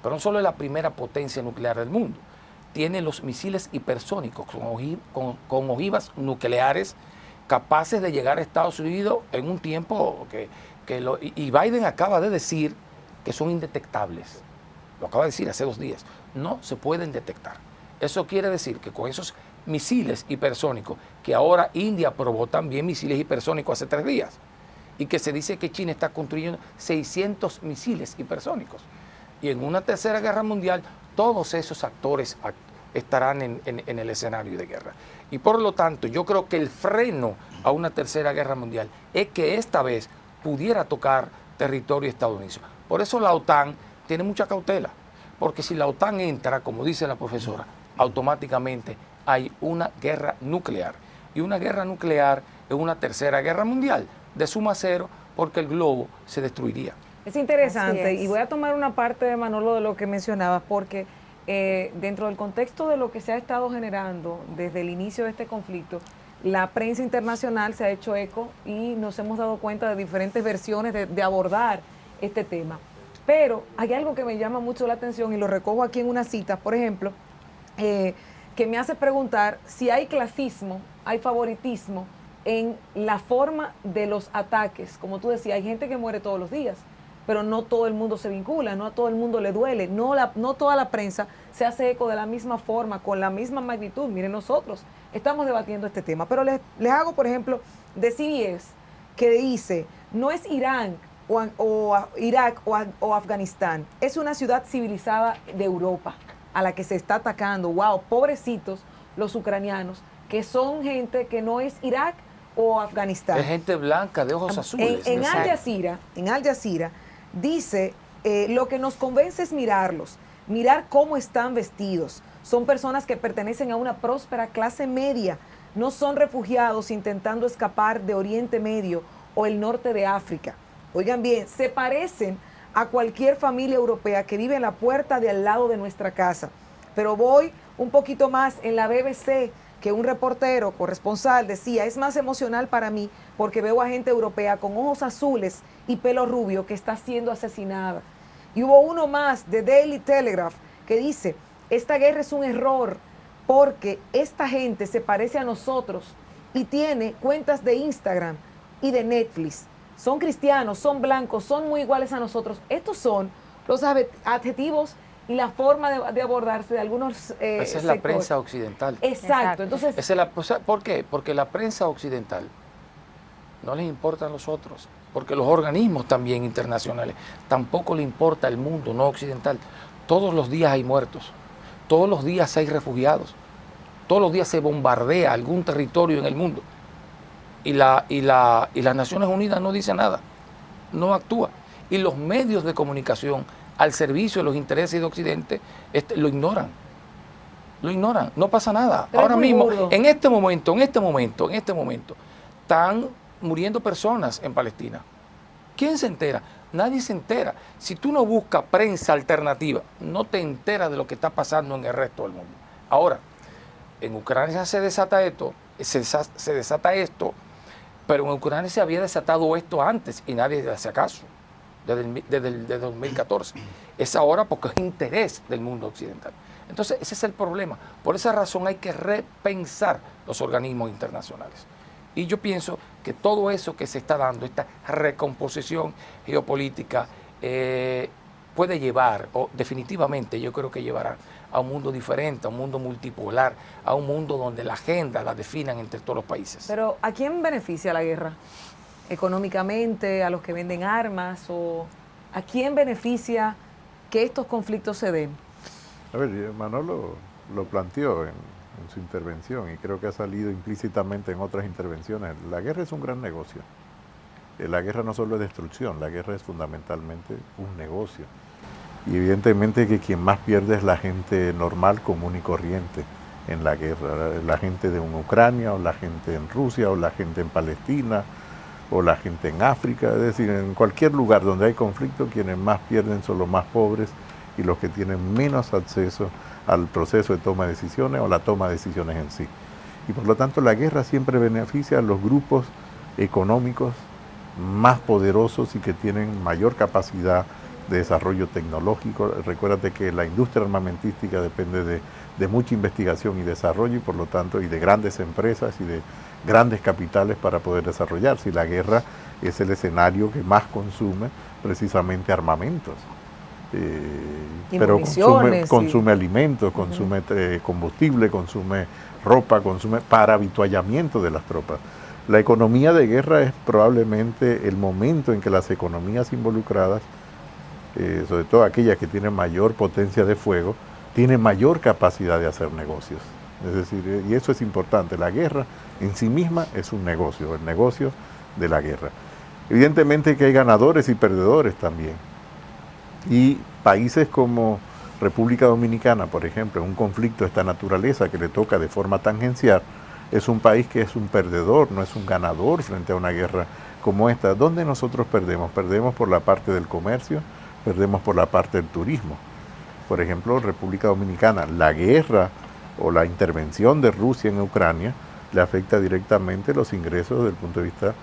Speaker 7: Pero no solo es la primera potencia nuclear del mundo, tiene los misiles hipersónicos con ojivas nucleares capaces de llegar a Estados Unidos en un tiempo y Biden acaba de decir que son indetectables. Lo acaba de decir hace 2 días. No se pueden detectar. Eso quiere decir que con esos misiles hipersónicos, que ahora India probó también misiles hipersónicos hace 3 días, y que se dice que China está construyendo 600 misiles hipersónicos. Y en una tercera guerra mundial, todos esos actores estarán en el escenario de guerra. Y por lo tanto, yo creo que el freno a una tercera guerra mundial es que esta vez pudiera tocar territorio estadounidense. Por eso la OTAN tiene mucha cautela, porque si la OTAN entra, como dice la profesora, automáticamente hay una guerra nuclear. Y una guerra nuclear es una tercera guerra mundial de suma cero, porque el globo se destruiría.
Speaker 2: Es interesante,
Speaker 6: es.
Speaker 2: y voy a tomar una parte de Manolo de lo que mencionabas, porque dentro del contexto de lo que se ha estado generando desde el inicio de este conflicto, la prensa internacional se ha hecho eco y nos hemos dado cuenta de diferentes versiones de abordar este tema. Pero hay algo que me llama mucho la atención y lo recojo aquí en una cita, por ejemplo, que me hace preguntar si hay clasismo, hay favoritismo en la forma de los ataques. Como tú decías, hay gente que muere todos los días, pero no todo el mundo se vincula, no a todo el mundo le duele, no toda la prensa se hace eco de la misma forma, con la misma magnitud. Miren, nosotros estamos debatiendo este tema, pero les hago, por ejemplo, de CBS, que dice, no es Irán o Irak o Afganistán, es una ciudad civilizada de Europa a la que se está atacando. Wow, pobrecitos los ucranianos, que son gente que no es Irak o Afganistán.
Speaker 7: Es gente blanca de ojos azules.
Speaker 2: En Al Jazeera dice, lo que nos convence es mirar cómo están vestidos. Son personas que pertenecen a una próspera clase media, no son refugiados intentando escapar de Oriente Medio o el norte de África. Oigan bien, se parecen a cualquier familia europea que vive en la puerta de al lado de nuestra casa. Pero voy un poquito más. En la BBC, que un reportero corresponsal decía, es más emocional para mí porque veo a gente europea con ojos azules y pelo rubio que está siendo asesinada. Y hubo uno más de Daily Telegraph que dice, esta guerra es un error porque esta gente se parece a nosotros y tiene cuentas de Instagram y de Netflix. Son cristianos, son blancos, son muy iguales a nosotros. Estos son los adjetivos y la forma de abordarse de algunos
Speaker 7: Esa es la prensa occidental.
Speaker 2: Exacto. Entonces,
Speaker 7: ¿por qué? Porque la prensa occidental no les importan los otros, porque los organismos también internacionales tampoco le importa el mundo no occidental. Todos los días hay muertos, todos los días hay refugiados, todos los días se bombardea algún territorio en el mundo. Y las Naciones Unidas no dice nada, no actúa. Y los medios de comunicación al servicio de los intereses de Occidente lo ignoran. No pasa nada.
Speaker 2: Pero
Speaker 7: ahora mismo,
Speaker 2: burdo.
Speaker 7: en este momento, están muriendo personas en Palestina. ¿Quién se entera? Nadie se entera. Si tú no buscas prensa alternativa, no te enteras de lo que está pasando en el resto del mundo. Ahora, en Ucrania se desata esto, pero en Ucrania se había desatado esto antes y nadie le hace caso, desde 2014. Es ahora porque es interés del mundo occidental. Entonces, ese es el problema. Por esa razón hay que repensar los organismos internacionales. Y yo pienso que todo eso que se está dando, esta recomposición geopolítica, puede llevar, o definitivamente yo creo que llevará a un mundo diferente, a un mundo multipolar, a un mundo donde la agenda la definan entre todos los países.
Speaker 2: Pero ¿a quién beneficia la guerra? ¿Económicamente, a los que venden armas? ¿O a quién beneficia que estos conflictos se den?
Speaker 4: A ver, Manolo lo planteó en su intervención y creo que ha salido implícitamente en otras intervenciones. La guerra es un gran negocio. La guerra no solo es destrucción, la guerra es fundamentalmente un negocio. Y evidentemente que quien más pierde es la gente normal, común y corriente en la guerra. La gente de Ucrania, o la gente en Rusia, o la gente en Palestina, o la gente en África. Es decir, en cualquier lugar donde hay conflicto, quienes más pierden son los más pobres y los que tienen menos acceso al proceso de toma de decisiones o la toma de decisiones en sí. Y por lo tanto la guerra siempre beneficia a los grupos económicos más poderosos y que tienen mayor capacidad de desarrollo tecnológico. Recuérdate que la industria armamentística depende de mucha investigación y desarrollo y por lo tanto y de grandes empresas y de grandes capitales para poder desarrollarse. Y la guerra es el escenario que más consume precisamente armamentos. Pero consume alimentos, consume combustible, consume ropa, consume para habituallamiento de las tropas. La economía de guerra es probablemente el momento en que las economías involucradas, sobre todo aquellas que tienen mayor potencia de fuego, tienen mayor capacidad de hacer negocios. Es decir, y eso es importante, la guerra en sí misma es un negocio, el negocio de la guerra. Evidentemente que hay ganadores y perdedores también. Y países como República Dominicana, por ejemplo, en un conflicto de esta naturaleza que le toca de forma tangencial, es un país que es un perdedor, no es un ganador frente a una guerra como esta. ¿Dónde nosotros perdemos? Perdemos por la parte del comercio, perdemos por la parte del turismo. Por ejemplo, República Dominicana, la guerra o la intervención de Rusia en Ucrania le afecta directamente los ingresos desde el punto de vista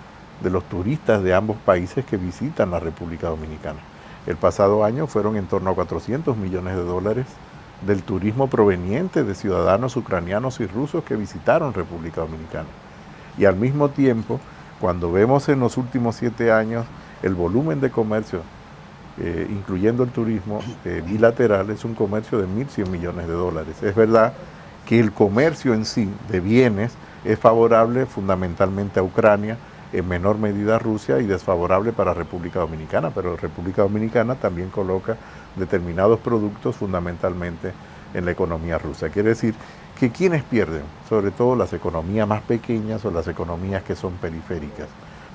Speaker 4: de los turistas de ambos países que visitan la República Dominicana. El pasado año fueron en torno a 400 millones de dólares del turismo proveniente de ciudadanos ucranianos y rusos que visitaron República Dominicana. Y al mismo tiempo, cuando vemos en los últimos 7 años el volumen de comercio, incluyendo el turismo bilateral, es un comercio de 1.100 millones de dólares. Es verdad que el comercio en sí de bienes es favorable fundamentalmente a Ucrania, en menor medida a Rusia y desfavorable para República Dominicana, pero República Dominicana también coloca determinados productos fundamentalmente en la economía rusa. Quiere decir que quienes pierden, sobre todo las economías más pequeñas o las economías que son periféricas,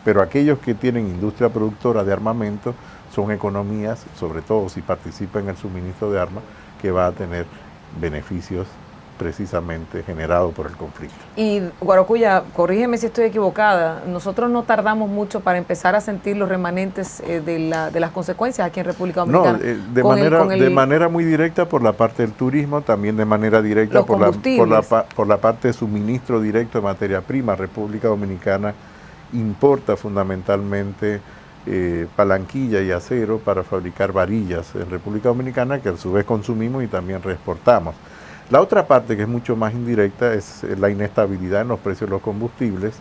Speaker 4: pero aquellos que tienen industria productora de armamento son economías, sobre todo si participan en el suministro de armas, que va a tener beneficios precisamente generado por el conflicto.
Speaker 2: Y Guarocuya, corrígeme si estoy equivocada, nosotros no tardamos mucho para empezar a sentir los remanentes de las consecuencias aquí en República Dominicana.
Speaker 4: No, de manera muy directa por la parte del turismo, también de manera directa por la parte de suministro directo de materia prima. República Dominicana importa fundamentalmente palanquilla y acero para fabricar varillas en República Dominicana, que a su vez consumimos y también reexportamos. La otra parte, que es mucho más indirecta, es la inestabilidad en los precios de los combustibles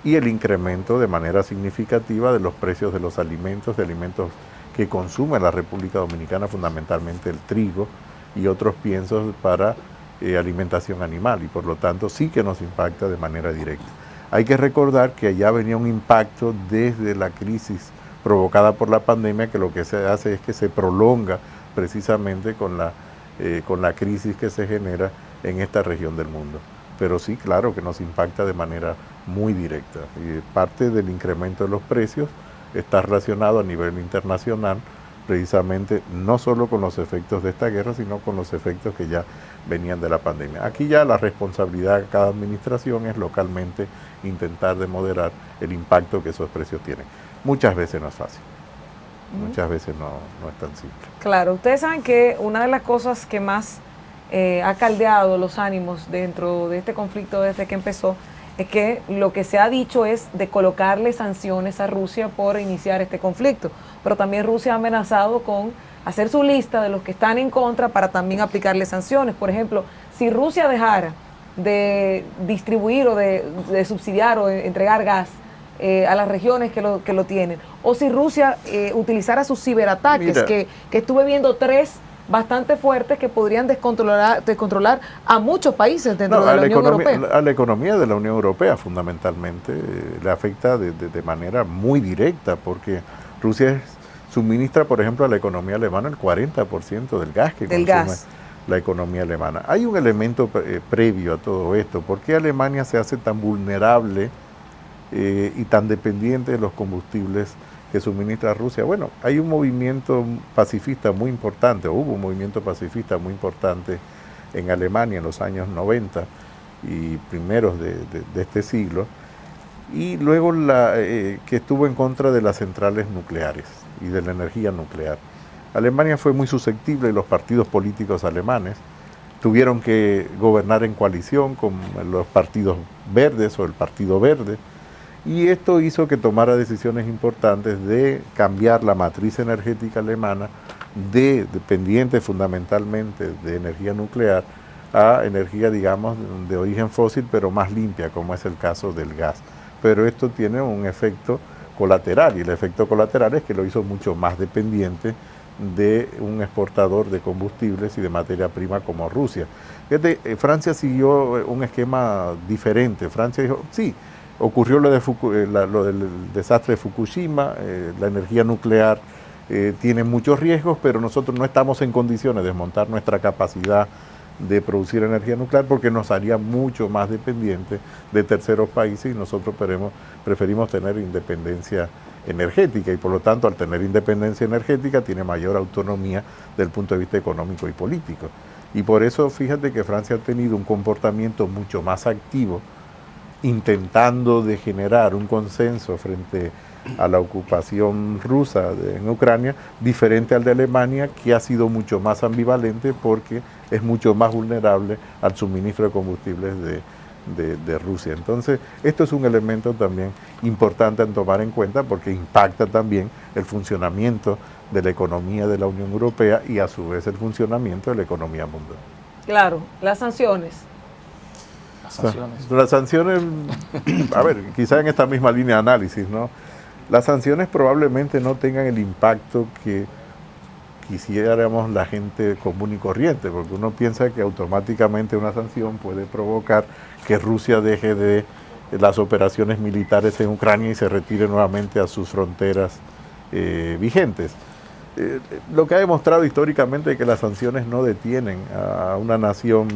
Speaker 4: y el incremento de manera significativa de los precios de los alimentos, que consume la República Dominicana, fundamentalmente el trigo y otros piensos para alimentación animal, y por lo tanto sí que nos impacta de manera directa. Hay que recordar que allá venía un impacto desde la crisis provocada por la pandemia, que lo que se hace es que se prolonga precisamente con la crisis que se genera en esta región del mundo. Pero sí, claro que nos impacta de manera muy directa. Y parte del incremento de los precios está relacionado a nivel internacional, precisamente no solo con los efectos de esta guerra, sino con los efectos que ya venían de la pandemia. Aquí ya la responsabilidad de cada administración es localmente intentar de moderar el impacto que esos precios tienen. Muchas veces no es fácil. Muchas veces no es tan simple.
Speaker 2: Claro, ustedes saben que una de las cosas que más ha caldeado los ánimos dentro de este conflicto desde que empezó es que lo que se ha dicho es de colocarle sanciones a Rusia por iniciar este conflicto, pero también Rusia ha amenazado con hacer su lista de los que están en contra para también aplicarle sanciones. Por ejemplo, si Rusia dejara de distribuir o de subsidiar o de entregar gas a las regiones que lo tienen, o si Rusia utilizara sus ciberataques, que estuve viendo 3 bastante fuertes que podrían descontrolar a muchos países dentro de la Unión Europea.
Speaker 4: A la economía de la Unión Europea fundamentalmente le afecta de manera muy directa, porque Rusia suministra, por ejemplo, a la economía alemana el 40% del gas que consume la economía alemana. Hay un elemento previo a todo esto. ¿Por qué Alemania se hace tan vulnerable y tan dependiente de los combustibles que suministra Rusia? Bueno, hay un movimiento pacifista muy importante, hubo un movimiento pacifista muy importante en Alemania en los años 90 y primeros de este siglo, y luego que estuvo en contra de las centrales nucleares y de la energía nuclear. Alemania fue muy susceptible y los partidos políticos alemanes tuvieron que gobernar en coalición con los partidos verdes o el Partido Verde, y esto hizo que tomara decisiones importantes de cambiar la matriz energética alemana dependiente fundamentalmente de energía nuclear a energía, digamos, de origen fósil, pero más limpia, como es el caso del gas. Pero esto tiene un efecto colateral, y el efecto colateral es que lo hizo mucho más dependiente de un exportador de combustibles y de materia prima como Rusia. Fíjate, Francia siguió un esquema diferente. Francia dijo, sí, ocurrió lo del desastre de Fukushima, la energía nuclear tiene muchos riesgos, pero nosotros no estamos en condiciones de desmontar nuestra capacidad de producir energía nuclear porque nos haría mucho más dependientes de terceros países, y nosotros preferimos tener independencia energética, y por lo tanto al tener independencia energética tiene mayor autonomía del punto de vista económico y político. Y por eso fíjate que Francia ha tenido un comportamiento mucho más activo, intentando de generar un consenso frente a la ocupación rusa en Ucrania, diferente al de Alemania, que ha sido mucho más ambivalente porque es mucho más vulnerable al suministro de combustibles de Rusia. Entonces, esto es un elemento también importante a tomar en cuenta porque impacta también el funcionamiento de la economía de la Unión Europea y a su vez el funcionamiento de la economía mundial.
Speaker 2: Claro, las sanciones.
Speaker 4: Las sanciones, a ver, quizá en esta misma línea de análisis, ¿no? Las sanciones probablemente no tengan el impacto que quisiéramos la gente común y corriente, porque uno piensa que automáticamente una sanción puede provocar que Rusia deje de las operaciones militares en Ucrania y se retire nuevamente a sus fronteras vigentes. Lo que ha demostrado históricamente es que las sanciones no detienen a una nación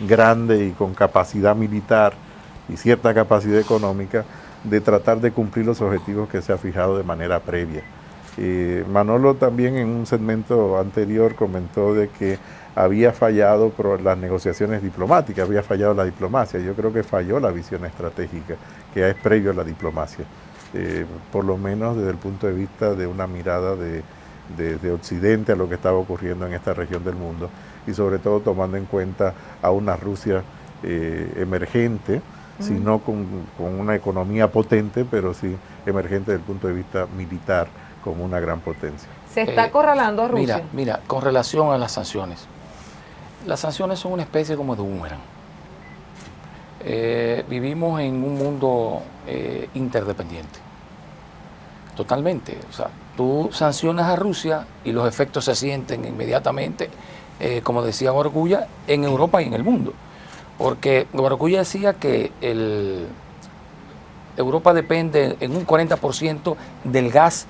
Speaker 4: grande y con capacidad militar y cierta capacidad económica de tratar de cumplir los objetivos que se ha fijado de manera previa. Manolo también en un segmento anterior comentó de que había fallado las negociaciones diplomáticas, había fallado la diplomacia. Yo creo que falló la visión estratégica, que es previo a la diplomacia, por lo menos desde el punto de vista de una mirada de Occidente a lo que estaba ocurriendo en esta región del mundo, y sobre todo tomando en cuenta a una Rusia emergente, sino con una economía potente, pero sí emergente desde el punto de vista militar como una gran potencia.
Speaker 2: Se está acorralando a Rusia.
Speaker 7: Mira, con relación a las sanciones son una especie como de boomerang. Vivimos en un mundo interdependiente, totalmente. O sea, tú sancionas a Rusia y los efectos se sienten inmediatamente, como decía Guaracuya, en Europa y en el mundo. Porque Guaracuya decía que Europa depende en un 40% del gas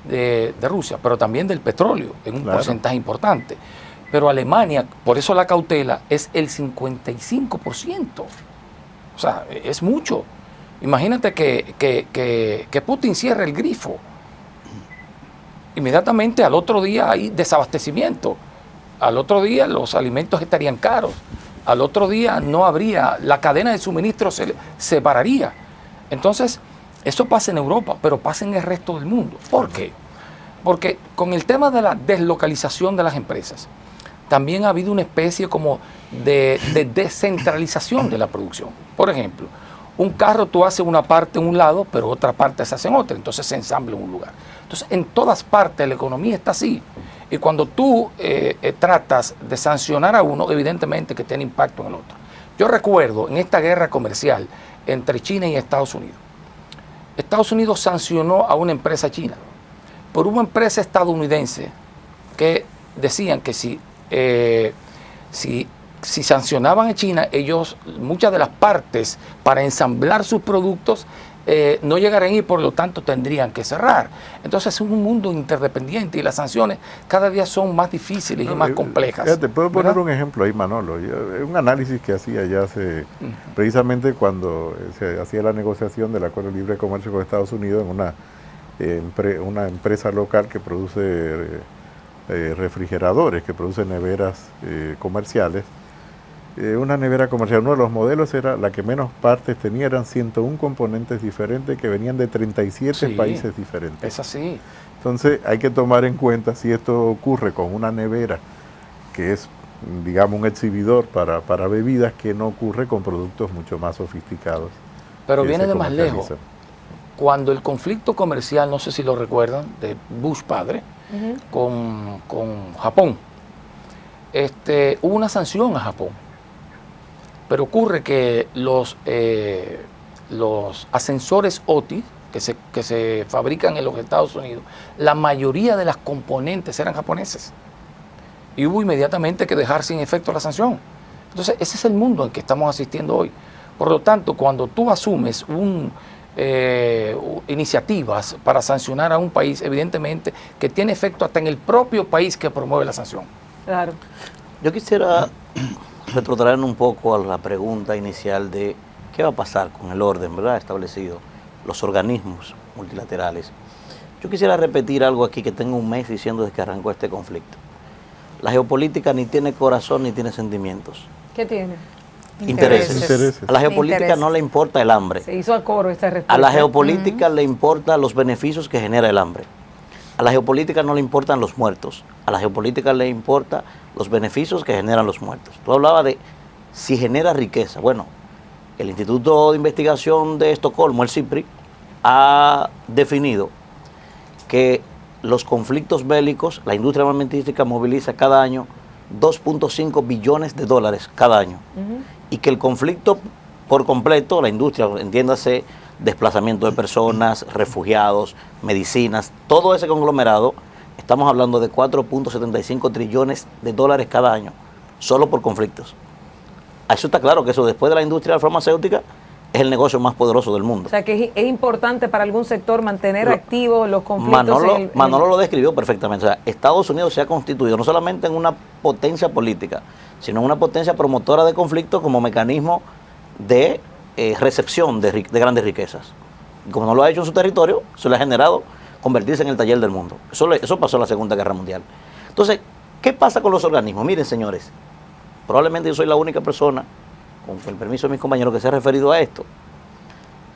Speaker 7: de Rusia, pero también del petróleo, en un porcentaje importante. Pero Alemania, por eso la cautela, es el 55%. O sea, es mucho. Imagínate que Putin cierre el grifo. Inmediatamente al otro día hay desabastecimiento. Al otro día los alimentos estarían caros. Al otro día no habría, la cadena de suministro se separaría. Entonces, eso pasa en Europa, pero pasa en el resto del mundo. ¿Por qué? Porque con el tema de la deslocalización de las empresas, también ha habido una especie como de descentralización de la producción. Por ejemplo, un carro tú haces una parte en un lado, pero otra parte se hace en otra, entonces se ensambla en un lugar. Entonces, en todas partes la economía está así. Y cuando tú tratas de sancionar a uno, evidentemente que tiene impacto en el otro. Yo recuerdo en esta guerra comercial entre China y Estados Unidos, Estados Unidos sancionó a una empresa china por una empresa estadounidense que decían que si sancionaban a China, muchas de las partes para ensamblar sus productos no llegarían y por lo tanto tendrían que cerrar. Entonces es un mundo interdependiente y las sanciones cada día son más difíciles y más complejas.
Speaker 4: Te puedo poner un ejemplo ahí, Manolo. Un análisis que hacía ya precisamente cuando se hacía la negociación del Acuerdo de Libre Comercio con Estados Unidos en una empresa local que produce refrigeradores, que produce neveras comerciales. Una nevera comercial, uno de los modelos era la que menos partes tenía, eran 101 componentes diferentes que venían de 37 países diferentes.
Speaker 7: Es así.
Speaker 4: Entonces hay que tomar en cuenta si esto ocurre con una nevera que es, digamos, un exhibidor para bebidas, que no ocurre con productos mucho más sofisticados.
Speaker 7: Pero viene de más lejos. Cuando el conflicto comercial, no sé si lo recuerdan, de Bush padre, con Japón, hubo una sanción a Japón. Pero ocurre que los ascensores OTI que se fabrican en los Estados Unidos, la mayoría de las componentes eran japoneses. Y hubo inmediatamente que dejar sin efecto la sanción. Entonces, ese es el mundo al que estamos asistiendo hoy. Por lo tanto, cuando tú asumes iniciativas para sancionar a un país, evidentemente que tiene efecto hasta en el propio país que promueve la sanción.
Speaker 2: Claro.
Speaker 9: Yo quisiera retrotraer un poco a la pregunta inicial de qué va a pasar con el orden, ¿verdad?, establecido, los organismos multilaterales. Yo quisiera repetir algo aquí que tengo un mes diciendo desde que arrancó este conflicto. La geopolítica ni tiene corazón ni tiene sentimientos.
Speaker 2: ¿Qué tiene?
Speaker 9: Intereses. A la geopolítica no le importa el hambre.
Speaker 2: Se hizo a coro esta respuesta.
Speaker 9: A la geopolítica le importan los beneficios que genera el hambre. A la geopolítica no le importan los muertos. A la geopolítica le importan los beneficios que generan los muertos. Tú hablabas de si genera riqueza. Bueno, el Instituto de Investigación de Estocolmo, el CIPRI, ha definido que los conflictos bélicos, la industria armamentística moviliza cada año 2.5 billones de dólares cada año. Y que el conflicto por completo, la industria, entiéndase, desplazamiento de personas, refugiados, medicinas, todo ese conglomerado, estamos hablando de 4.75 trillones de dólares cada año, solo por conflictos. Eso está claro que eso, después de la industria farmacéutica, es el negocio más poderoso del mundo.
Speaker 2: O sea, que es importante para algún sector mantener activos los conflictos.
Speaker 9: Manolo lo describió perfectamente. O sea, Estados Unidos se ha constituido no solamente en una potencia política, sino en una potencia promotora de conflictos como mecanismo de recepción de grandes riquezas. Y como no lo ha hecho en su territorio, eso le ha generado convertirse en el taller del mundo. Eso pasó en la Segunda Guerra Mundial. Entonces, ¿qué pasa con los organismos? Miren, señores, probablemente yo soy la única persona, con el permiso de mis compañeros, que se ha referido a esto.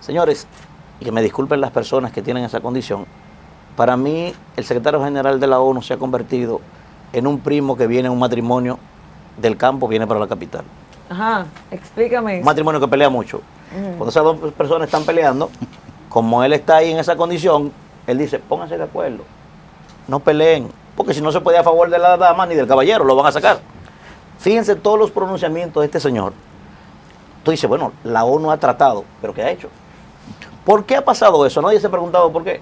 Speaker 9: Señores, y que me disculpen las personas que tienen esa condición, para mí el secretario general de la ONU se ha convertido en un primo que viene a un matrimonio del campo, viene para la capital.
Speaker 2: Ajá, explícame.
Speaker 9: Un matrimonio que pelea mucho. Cuando esas dos personas están peleando, como él está ahí en esa condición, él dice, pónganse de acuerdo, no peleen, porque si no se puede a favor de la dama ni del caballero, lo van a sacar. Fíjense todos los pronunciamientos de este señor. Tú dices, bueno, la ONU ha tratado, pero ¿qué ha hecho? ¿Por qué ha pasado eso? Nadie se ha preguntado por qué.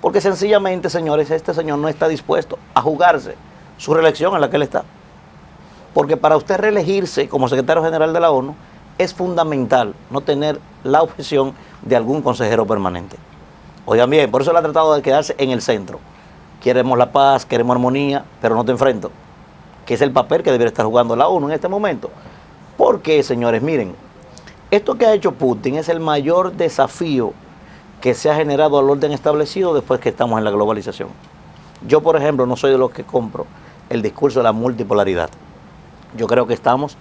Speaker 9: Porque sencillamente, señores, este señor no está dispuesto a jugarse su reelección en la que él está. Porque para usted reelegirse como secretario general de la ONU, es fundamental no tener la objeción de algún consejero permanente. Oigan bien, por eso él ha tratado de quedarse en el centro. Queremos la paz, queremos armonía, pero no te enfrento. Que es el papel que debería estar jugando la ONU en este momento. ¿Por qué, señores? Miren, esto que ha hecho Putin es el mayor desafío que se ha generado al orden establecido después que estamos en la globalización. Yo, por ejemplo, no soy de los que compro el discurso de la multipolaridad. Yo creo que estamos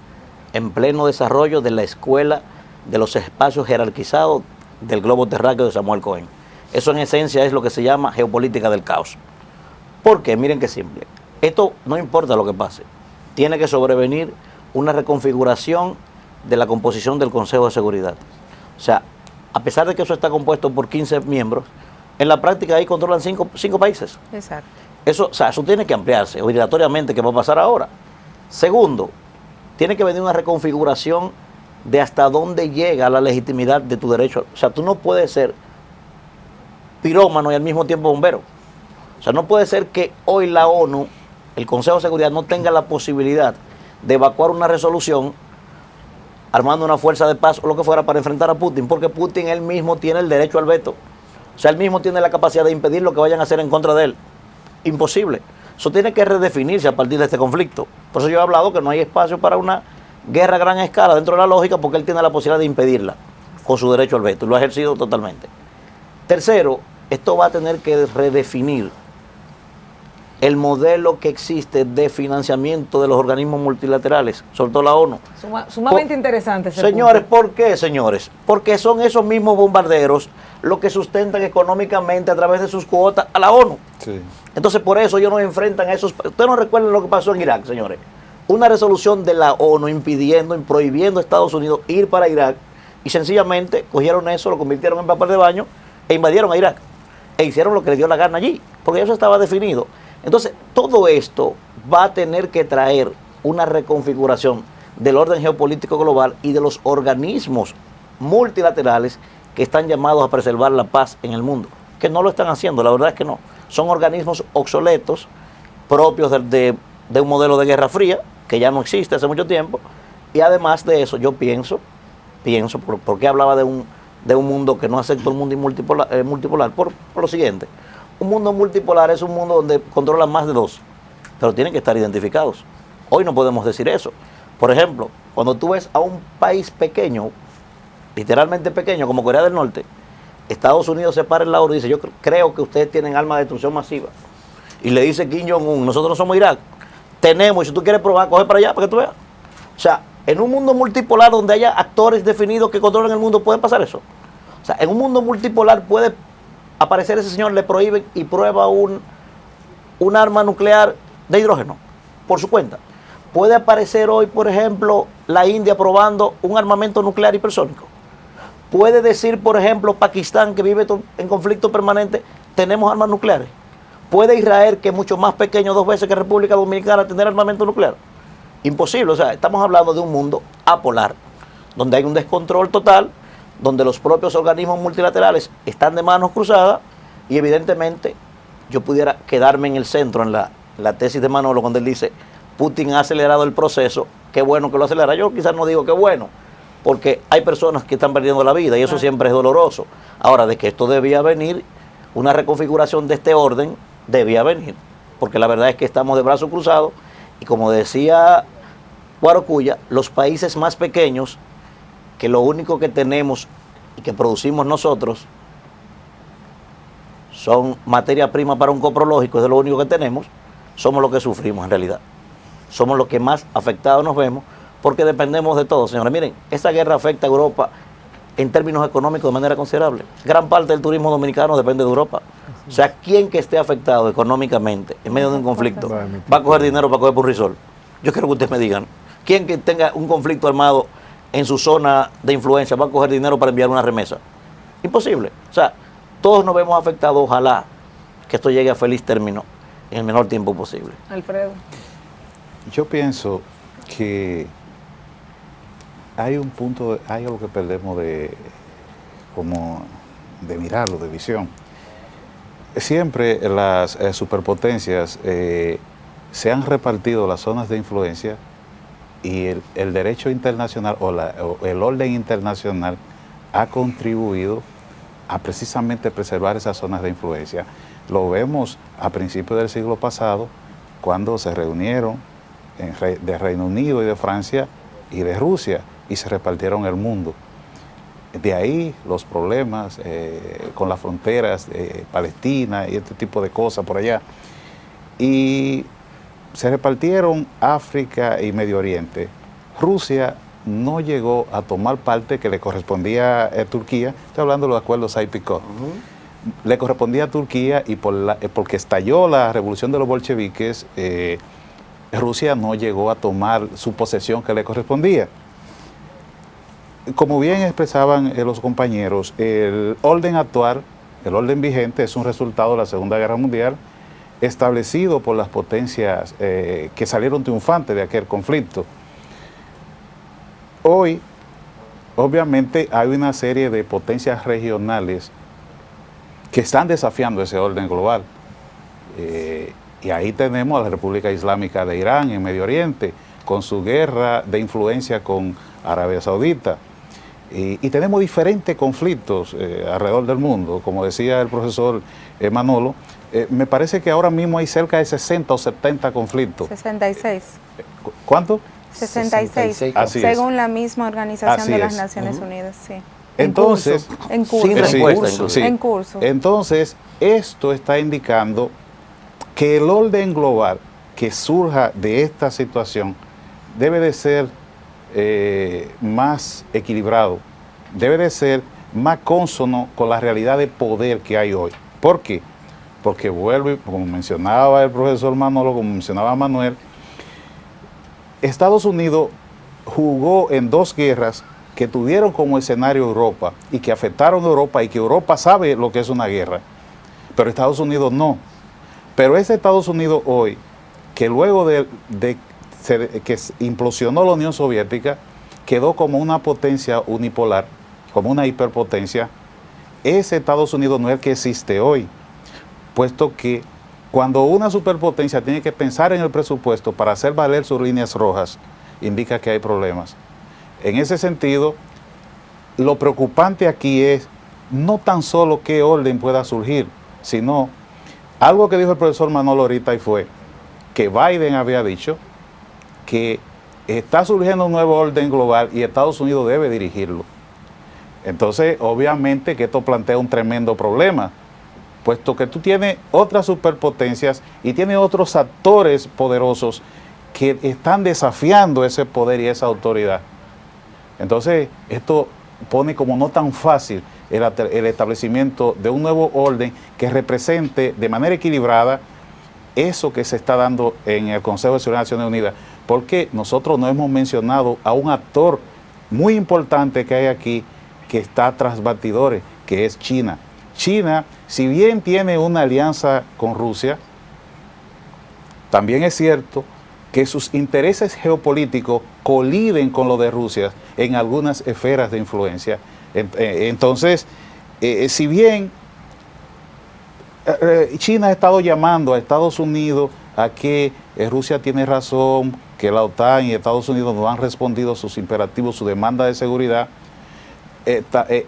Speaker 9: en pleno desarrollo de la escuela de los espacios jerarquizados del globo terráqueo de Samuel Cohen. Eso en esencia es lo que se llama geopolítica del caos. ¿Por qué? Miren qué simple. Esto no importa lo que pase. Tiene que sobrevenir una reconfiguración de la composición del Consejo de Seguridad. O sea, a pesar de que eso está compuesto por 15 miembros, en la práctica ahí controlan 5 países.
Speaker 6: Exacto.
Speaker 9: Eso, o sea, eso tiene que ampliarse obligatoriamente, que va a pasar ahora. Segundo, tiene que venir una reconfiguración de hasta dónde llega la legitimidad de tu derecho. O sea, tú no puedes ser pirómano y al mismo tiempo bombero. O sea, no puede ser que hoy la ONU, el Consejo de Seguridad, no tenga la posibilidad de evacuar una resolución armando una fuerza de paz o lo que fuera para enfrentar a Putin, porque Putin él mismo tiene el derecho al veto. O sea, él mismo tiene la capacidad de impedir lo que vayan a hacer en contra de él. Imposible. Eso tiene que redefinirse a partir de este conflicto. Por eso yo he hablado que no hay espacio para una guerra a gran escala dentro de la lógica, porque él tiene la posibilidad de impedirla con su derecho al veto, y lo ha ejercido totalmente. Tercero, esto va a tener que redefinir el modelo que existe de financiamiento de los organismos multilaterales, sobre todo la ONU.
Speaker 2: Sumamente interesante ese
Speaker 9: Señores,
Speaker 2: punto.
Speaker 9: ¿por qué, señores? Porque son esos mismos bombarderos los que sustentan económicamente a través de sus cuotas a la ONU.
Speaker 5: Sí.
Speaker 9: Entonces, por eso ellos no enfrentan a esos... Ustedes no recuerdan lo que pasó en Irak, señores. Una resolución de la ONU impidiendo y prohibiendo a Estados Unidos ir para Irak, y sencillamente cogieron eso, lo convirtieron en papel de baño e invadieron a Irak. E hicieron lo que les dio la gana allí, porque eso estaba definido. Entonces, todo esto va a tener que traer una reconfiguración del orden geopolítico global y de los organismos multilaterales que están llamados a preservar la paz en el mundo, que no lo están haciendo, la verdad es que no. Son organismos obsoletos, propios de un modelo de Guerra Fría, que ya no existe hace mucho tiempo, y además de eso, yo pienso, porque hablaba de un mundo que no acepta un mundo multipolar, por lo siguiente. Un mundo multipolar es un mundo donde controlan más de dos, pero tienen que estar identificados. Hoy no podemos decir eso. Por ejemplo, cuando tú ves a un país pequeño, literalmente pequeño, como Corea del Norte, Estados Unidos se para en la ONU y dice, yo creo que ustedes tienen armas de destrucción masiva. Y le dice Kim Jong-un, nosotros no somos Irak, tenemos, y si tú quieres probar, coge para allá para que tú veas. O sea, en un mundo multipolar donde haya actores definidos que controlan el mundo, ¿puede pasar eso? O sea, en un mundo multipolar puede aparecer ese señor, le prohíben y prueba un arma nuclear de hidrógeno por su cuenta. Puede aparecer hoy, por ejemplo, la India probando un armamento nuclear hipersónico. Puede decir, por ejemplo, Pakistán, que vive en conflicto permanente, tenemos armas nucleares. Puede Israel, que es mucho más pequeño 2 veces que República Dominicana, tener armamento nuclear. Imposible. O sea, estamos hablando de un mundo apolar, donde hay un descontrol total, donde los propios organismos multilaterales están de manos cruzadas, y evidentemente yo pudiera quedarme en el centro, en la tesis de Manolo, cuando él dice, Putin ha acelerado el proceso, qué bueno que lo acelera. Yo quizás no digo qué bueno, porque hay personas que están perdiendo la vida y eso siempre es doloroso. Ahora, de que esto debía venir, una reconfiguración de este orden debía venir, porque la verdad es que estamos de brazos cruzados, y como decía Guarocuya, los países más pequeños, que lo único que tenemos y que producimos nosotros son materia prima para un coprológico, es de lo único que tenemos, somos los que sufrimos en realidad. Somos los que más afectados nos vemos, porque dependemos de todo, señores. Miren, esa guerra afecta a Europa en términos económicos de manera considerable. Gran parte del turismo dominicano depende de Europa. O sea, quien que esté afectado económicamente en medio de un conflicto va a coger dinero para coger por risol. Yo quiero que ustedes me digan, ¿quién que tenga un conflicto armado en su zona de influencia va a coger dinero para enviar una remesa? Imposible. O sea, todos nos vemos afectados. Ojalá que esto llegue a feliz término en el menor tiempo posible.
Speaker 2: Alfredo.
Speaker 5: Yo pienso que hay un punto, hay algo que perdemos de mirarlo, de visión. Siempre las superpotencias se han repartido las zonas de influencia, y el derecho internacional o el orden internacional ha contribuido a precisamente preservar esas zonas de influencia. Lo vemos a principios del siglo pasado, cuando se reunieron de Reino Unido y de Francia y de Rusia, y se repartieron el mundo. De ahí los problemas con las fronteras de Palestina y este tipo de cosas por allá. Y se repartieron África y Medio Oriente. Rusia no llegó a tomar parte que le correspondía a Turquía. Estoy hablando de los acuerdos Sykes-Picot. le correspondía a Turquía y porque estalló la revolución de los bolcheviques, Rusia no llegó a tomar su posesión que le correspondía. Como bien expresaban los compañeros, el orden actual, el orden vigente, es un resultado de la Segunda Guerra Mundial establecido por las potencias que salieron triunfantes de aquel conflicto. Hoy, obviamente, hay una serie de potencias regionales que están desafiando ese orden global. Y ahí tenemos a la República Islámica de Irán en Medio Oriente, con su guerra de influencia con Arabia Saudita. Y tenemos diferentes conflictos alrededor del mundo. Como decía el profesor Manolo, me parece que ahora mismo hay cerca de 60 o 70 conflictos.
Speaker 6: 66.
Speaker 5: ¿Cuánto?
Speaker 6: 66,
Speaker 5: Así
Speaker 6: según
Speaker 5: es.
Speaker 6: la misma Organización
Speaker 5: Así
Speaker 6: de las
Speaker 5: es.
Speaker 6: Naciones Unidas, sí.
Speaker 5: Entonces,
Speaker 6: En curso.
Speaker 9: Sin respuesta, incluso.
Speaker 6: En curso.
Speaker 5: Entonces, esto está indicando que el orden global que surja de esta situación debe de ser más equilibrado, debe de ser más cónsono con la realidad de poder que hay hoy. ¿Por qué? Porque vuelvo, como mencionaba el profesor Manolo, como mencionaba Manuel, Estados Unidos jugó en dos guerras que tuvieron como escenario Europa y que afectaron a Europa y que Europa sabe lo que es una guerra, pero Estados Unidos no. Pero ese Estados Unidos hoy, que luego que implosionó la Unión Soviética, quedó como una potencia unipolar, como una hiperpotencia, ese Estados Unidos no es el que existe hoy, puesto que cuando una superpotencia tiene que pensar en el presupuesto para hacer valer sus líneas rojas, indica que hay problemas. En ese sentido, lo preocupante aquí es no tan solo qué orden pueda surgir, sino algo que dijo el profesor Manolo ahorita y fue que Biden había dicho que está surgiendo un nuevo orden global y Estados Unidos debe dirigirlo. Entonces, obviamente que esto plantea un tremendo problema, puesto que tú tienes otras superpotencias y tienes otros actores poderosos que están desafiando ese poder y esa autoridad. Entonces, esto pone como no tan fácil el establecimiento de un nuevo orden que represente de manera equilibrada eso que se está dando en el Consejo de Seguridad de Naciones Unidas, porque nosotros no hemos mencionado a un actor muy importante que hay aquí, que está tras bastidores, que es China. China, si bien tiene una alianza con Rusia, también es cierto que sus intereses geopolíticos coliden con los de Rusia en algunas esferas de influencia. Entonces, si bien China ha estado llamando a Estados Unidos a que Rusia tiene razón, que la OTAN y Estados Unidos no han respondido sus imperativos, su demanda de seguridad,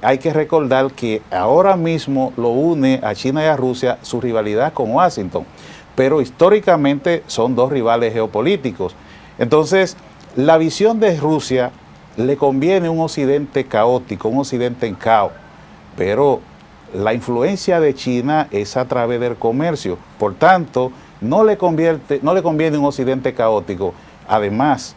Speaker 5: hay que recordar que ahora mismo lo une a China y a Rusia su rivalidad con Washington, pero históricamente son dos rivales geopolíticos. Entonces, la visión de Rusia le conviene un occidente caótico, un occidente en caos, pero la influencia de China es a través del comercio, por tanto, no le conviene un occidente caótico. Además,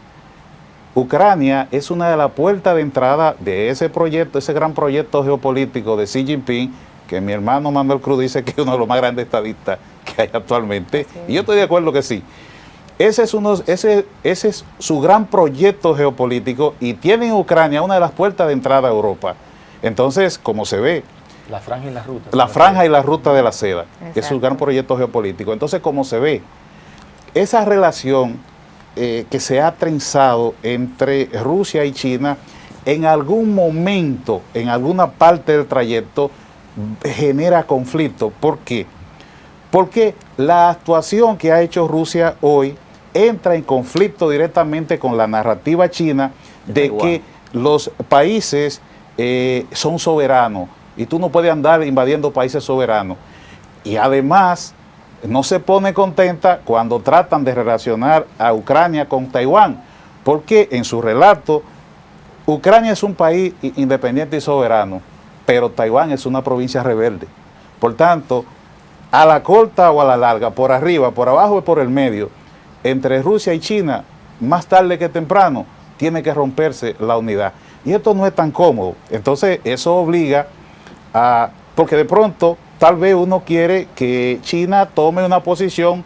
Speaker 5: Ucrania es una de las puertas de entrada de ese proyecto, ese gran proyecto geopolítico de Xi Jinping, que mi hermano Manuel Cruz dice que es uno de los más grandes estadistas que hay actualmente, y yo estoy de acuerdo que sí. Ese es su gran proyecto geopolítico y tiene en Ucrania una de las puertas de entrada a Europa. Entonces, como se ve,
Speaker 7: la franja y la ruta.
Speaker 5: La franja y la ruta de la seda,
Speaker 6: Exacto.
Speaker 5: que es su gran proyecto geopolítico. Entonces, como se ve, esa relación que se ha trenzado entre Rusia y China, en algún momento, en alguna parte del trayecto, genera conflicto. ¿Por qué? Porque la actuación que ha hecho Rusia hoy entra en conflicto directamente con la narrativa china de que los países son soberanos y tú no puedes andar invadiendo países soberanos. Y además no se pone contenta cuando tratan de relacionar a Ucrania con Taiwán, porque en su relato Ucrania es un país independiente y soberano, pero Taiwán es una provincia rebelde. Por tanto, a la corta o a la larga, por arriba, por abajo y por el medio, entre Rusia y China, más tarde que temprano, tiene que romperse la unidad. Y esto no es tan cómodo. Entonces, eso obliga a, porque de pronto tal vez uno quiere que China tome una posición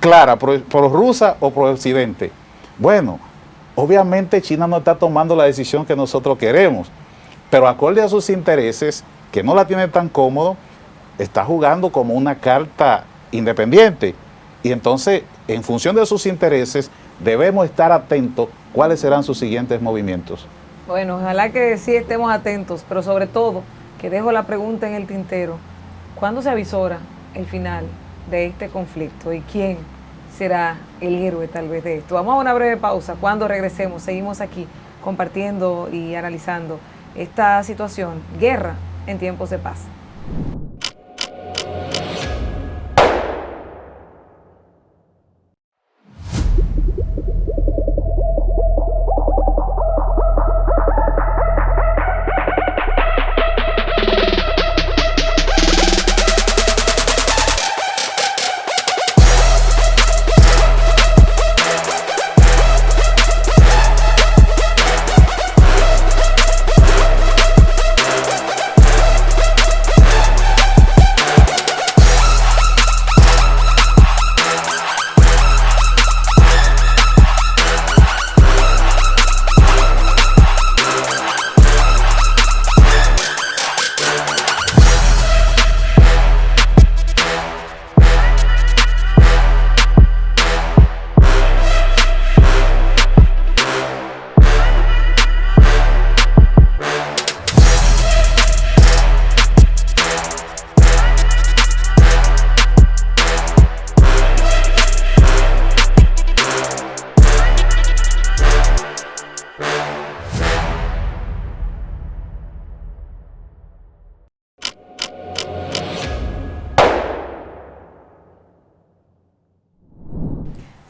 Speaker 5: clara, pro-rusa o pro-occidente. Bueno, obviamente China no está tomando la decisión que nosotros queremos, pero acorde a sus intereses, que no la tiene tan cómodo, está jugando como una carta independiente. Y entonces, en función de sus intereses, debemos estar atentos cuáles serán sus siguientes movimientos.
Speaker 2: Bueno, ojalá que sí estemos atentos, pero sobre todo, que dejo la pregunta en el tintero, ¿cuándo se avisora el final de este conflicto y quién será el héroe tal vez de esto? Vamos a una breve pausa. Cuando regresemos, seguimos aquí compartiendo y analizando esta situación, guerra en tiempos de paz.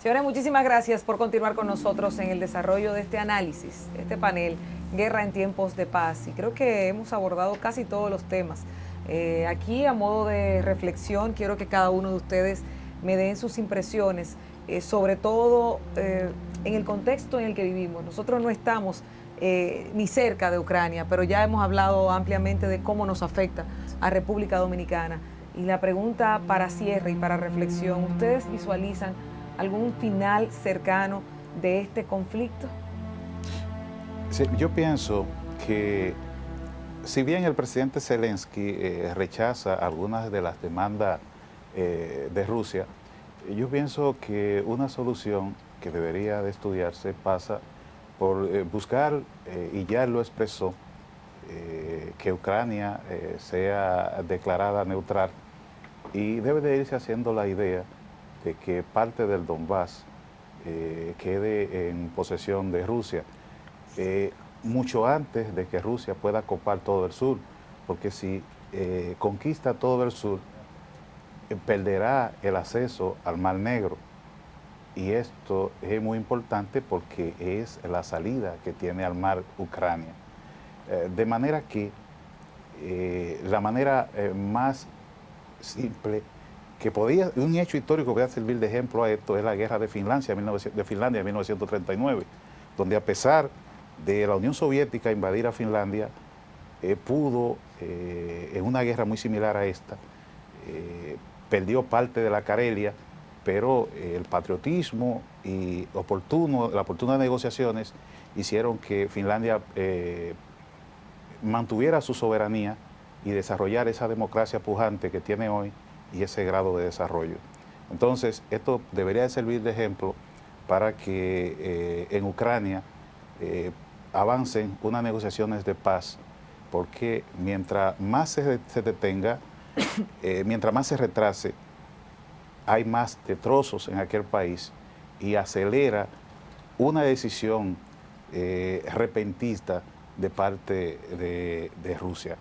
Speaker 2: Señores, muchísimas gracias por continuar con nosotros en el desarrollo de este análisis, este panel, Guerra en tiempos de paz. Y creo que hemos abordado casi todos los temas. Aquí, a modo de reflexión, quiero que cada uno de ustedes me den sus impresiones, sobre todo en el contexto en el que vivimos. Nosotros no estamos ni cerca de Ucrania, pero ya hemos hablado ampliamente de cómo nos afecta a República Dominicana. Y la pregunta para cierre y para reflexión, ¿ustedes visualizan algún final cercano de este conflicto?
Speaker 5: Sí, yo pienso que si bien el presidente Zelensky rechaza algunas de las demandas de Rusia, yo pienso que una solución que debería de estudiarse pasa por buscar, y ya lo expresó, que Ucrania sea declarada neutral, y debe de irse haciendo la idea de que parte del Donbass quede en posesión de Rusia, mucho antes de que Rusia pueda copar todo el sur, porque si conquista todo el sur, perderá el acceso al Mar Negro, y esto es muy importante porque es la salida que tiene al mar Ucrania. De manera que la manera más simple que podía, un hecho histórico que podía servir de ejemplo a esto, es la guerra de Finlandia en 1939, donde a pesar de la Unión Soviética invadir a Finlandia, pudo, en una guerra muy similar a esta, perdió parte de la Carelia, pero el patriotismo y las oportunas negociaciones hicieron que Finlandia mantuviera su soberanía y desarrollar esa democracia pujante que tiene hoy y ese grado de desarrollo. Entonces, esto debería de servir de ejemplo para que en Ucrania avancen unas negociaciones de paz, porque mientras más se detenga, mientras más se retrase, hay más destrozos en aquel país y acelera una decisión repentina de parte de Rusia.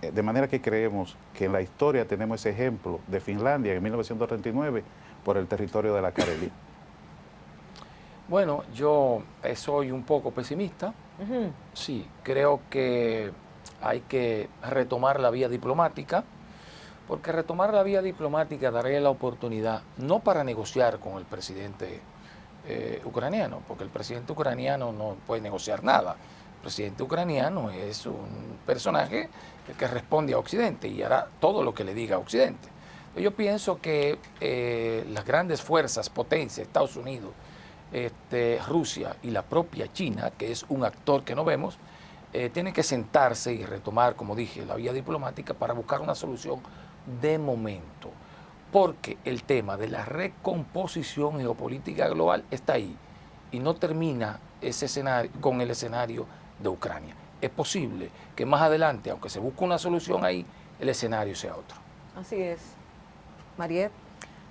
Speaker 5: De manera que creemos que en la historia tenemos ese ejemplo de Finlandia en 1939 por el territorio de la Carelia.
Speaker 7: Bueno, yo soy un poco pesimista. Sí, creo que hay que retomar la vía diplomática, porque retomar la vía diplomática daría la oportunidad, no para negociar con el presidente ucraniano, porque el presidente ucraniano no puede negociar nada, presidente ucraniano es un personaje que responde a Occidente y hará todo lo que le diga a Occidente. Yo pienso que las grandes fuerzas, potencias, Estados Unidos, Rusia y la propia China, que es un actor que no vemos, tienen que sentarse y retomar, como dije, la vía diplomática para buscar una solución de momento. Porque el tema de la recomposición geopolítica global está ahí y no termina ese escenario con el escenario de Ucrania. Es posible que más adelante, aunque se busque una solución ahí, el escenario sea otro.
Speaker 2: Así es. Mariet.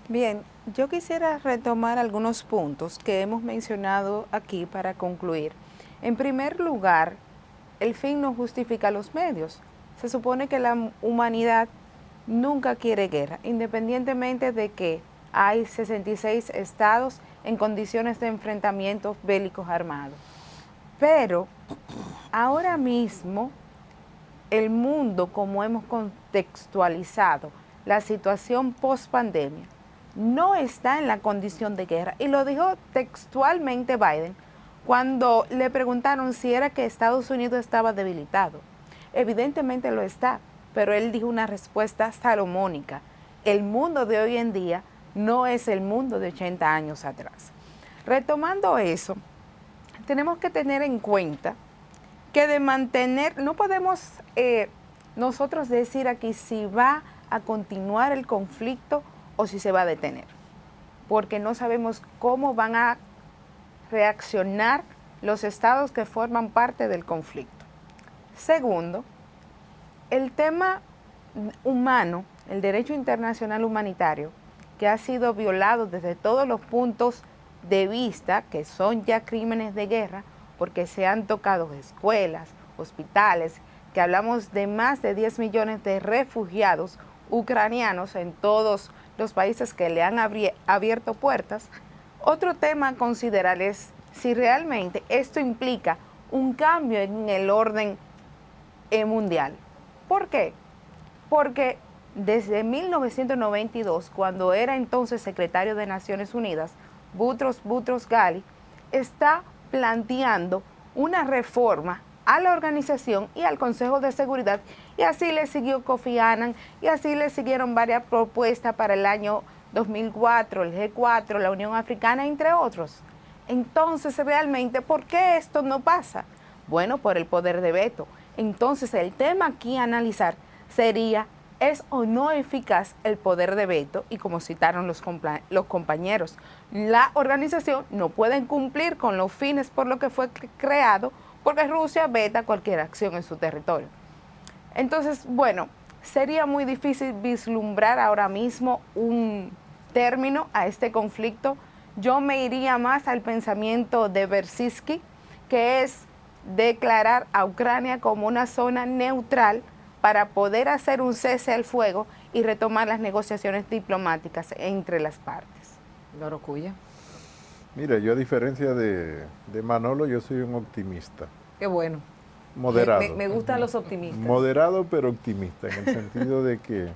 Speaker 6: Bien, yo quisiera retomar algunos puntos que hemos mencionado aquí para concluir. En primer lugar, el fin no justifica los medios. Se supone que la humanidad nunca quiere guerra, independientemente de que hay 66 estados en condiciones de enfrentamientos bélicos armados. Pero ahora mismo el mundo, como hemos contextualizado la situación post-pandemia, no está en la condición de guerra. Y lo dijo textualmente Biden cuando le preguntaron si era que Estados Unidos estaba debilitado. Evidentemente lo está, pero él dijo una respuesta salomónica. El mundo de hoy en día no es el mundo de 80 años atrás. Retomando eso, tenemos que tener en cuenta que de mantener, no podemos nosotros decir aquí si va a continuar el conflicto o si se va a detener, porque no sabemos cómo van a reaccionar los estados que forman parte del conflicto. Segundo, el tema humano, el derecho internacional humanitario, que ha sido violado desde todos los puntos de vista, que son ya crímenes de guerra, porque se han tocado escuelas, hospitales, que hablamos de más de 10 millones de refugiados ucranianos en todos los países que le han abierto puertas. Otro tema a considerar es si realmente esto implica un cambio en el orden mundial. ¿Por qué? Porque desde 1992, cuando era entonces secretario de Naciones Unidas, Boutros Ghali está planteando una reforma a la organización y al Consejo de Seguridad, y así le siguió Kofi Annan, y así le siguieron varias propuestas para el año 2004, el G4, la Unión Africana, entre otros. Entonces, realmente, ¿por qué esto no pasa? Bueno, por el poder de veto. Entonces, el tema aquí a analizar sería, ¿es o no eficaz el poder de veto? Y como citaron los compañeros, la organización no puede cumplir con los fines por los que fue creado, porque Rusia veta cualquier acción en su territorio. Entonces, bueno, sería muy difícil vislumbrar ahora mismo un término a este conflicto. Yo me iría más al pensamiento de Berzinski, que es declarar a Ucrania como una zona neutral para poder hacer un cese al fuego y retomar las negociaciones diplomáticas entre las partes.
Speaker 2: Loro Cuya.
Speaker 4: Mira, yo a diferencia de Manolo, yo soy un optimista.
Speaker 2: Qué bueno.
Speaker 4: Moderado.
Speaker 2: Me gustan los optimistas.
Speaker 4: Moderado pero optimista, en el sentido de que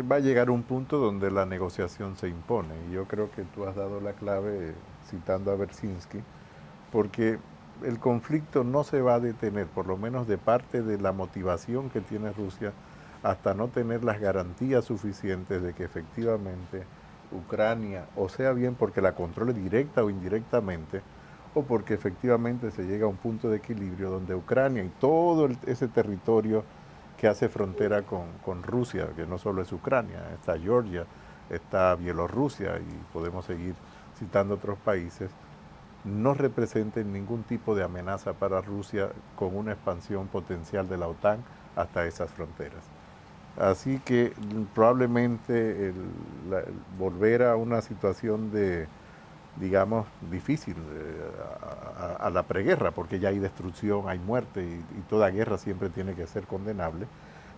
Speaker 4: va a llegar un punto donde la negociación se impone. Y yo creo que tú has dado la clave citando a Berzinski, porque el conflicto no se va a detener, por lo menos de parte de la motivación que tiene Rusia, hasta no tener las garantías suficientes de que efectivamente Ucrania, o sea bien porque la controle directa o indirectamente, o porque efectivamente se llega a un punto de equilibrio donde Ucrania y todo ese territorio que hace frontera con Rusia, que no solo es Ucrania, está Georgia, está Bielorrusia y podemos seguir citando otros países, no representen ningún tipo de amenaza para Rusia con una expansión potencial de la OTAN hasta esas fronteras. Así que probablemente volver a una situación de, digamos, difícil a la preguerra, porque ya hay destrucción, hay muerte y toda guerra siempre tiene que ser condenable,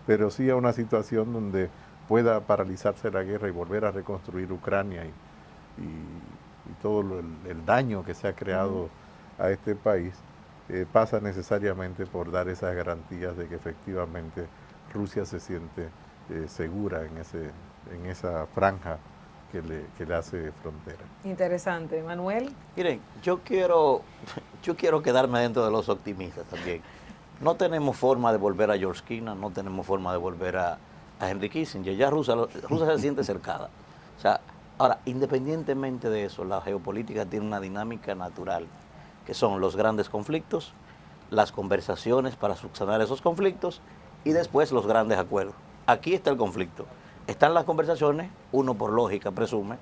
Speaker 4: pero sí a una situación donde pueda paralizarse la guerra y volver a reconstruir Ucrania y todo el daño que se ha creado a este país, pasa necesariamente por dar esas garantías de que efectivamente Rusia se siente segura en esa franja que le hace frontera.
Speaker 2: Interesante. Manuel.
Speaker 9: Miren, yo quiero yo quiero quedarme dentro de los optimistas también. No tenemos forma de volver a George Kennan, no tenemos forma de volver a Henry Kissinger. Ya Rusia se siente cercada. O sea, ahora, independientemente de eso, la geopolítica tiene una dinámica natural, que son los grandes conflictos, las conversaciones para subsanar esos conflictos y después los grandes acuerdos. Aquí está el conflicto. Están las conversaciones, uno por lógica presume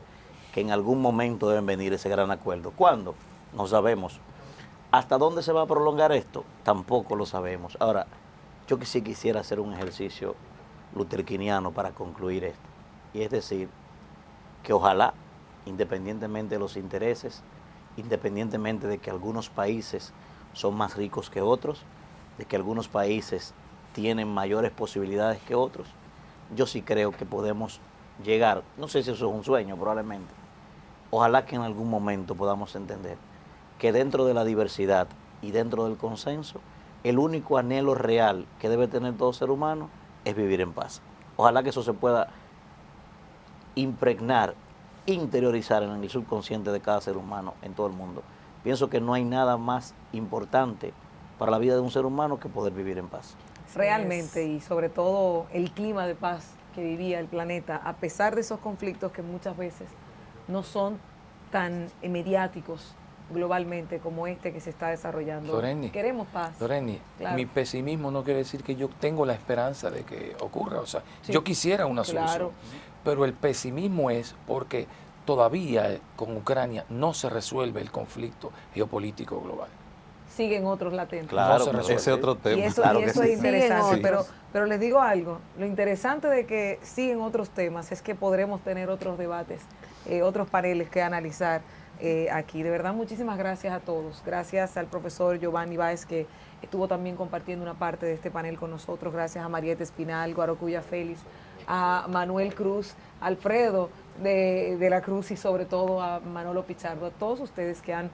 Speaker 9: que en algún momento deben venir ese gran acuerdo. ¿Cuándo? No sabemos. ¿Hasta dónde se va a prolongar esto? Tampoco lo sabemos. Ahora, yo que sí quisiera hacer un ejercicio lutherkiniano para concluir esto. Y es decir, que ojalá, independientemente de los intereses, independientemente de que algunos países son más ricos que otros, de que algunos países tienen mayores posibilidades que otros, yo sí creo que podemos llegar, no sé si eso es un sueño probablemente, ojalá que en algún momento podamos entender que dentro de la diversidad y dentro del consenso, el único anhelo real que debe tener todo ser humano es vivir en paz. Ojalá que eso se pueda impregnar, interiorizar en el subconsciente de cada ser humano en todo el mundo. Pienso que no hay nada más importante para la vida de un ser humano que poder vivir en paz.
Speaker 2: Realmente, y sobre todo el clima de paz que vivía el planeta, a pesar de esos conflictos que muchas veces no son tan mediáticos globalmente como este que se está desarrollando.
Speaker 7: Loreni,
Speaker 2: queremos paz.
Speaker 7: Loreni,
Speaker 2: claro.
Speaker 7: Mi pesimismo no quiere decir que yo tengo la esperanza de que ocurra. O sea, sí, yo quisiera una solución, pero el pesimismo es porque todavía con Ucrania no se resuelve el conflicto geopolítico global.
Speaker 2: Siguen otros latentes.
Speaker 9: Claro,
Speaker 7: no
Speaker 9: ese es otro tema.
Speaker 2: Y eso,
Speaker 9: claro
Speaker 2: es interesante,
Speaker 9: sí.
Speaker 2: pero les digo algo, lo interesante de que siguen otros temas es que podremos tener otros debates, otros paneles que analizar aquí. De verdad, muchísimas gracias a todos. Gracias al profesor Giovanni Báez, que estuvo también compartiendo una parte de este panel con nosotros. Gracias a Marieta Espinal, Guarocuya Félix, a Manuel Cruz, Alfredo de la Cruz y sobre todo a Manolo Pichardo, a todos ustedes que han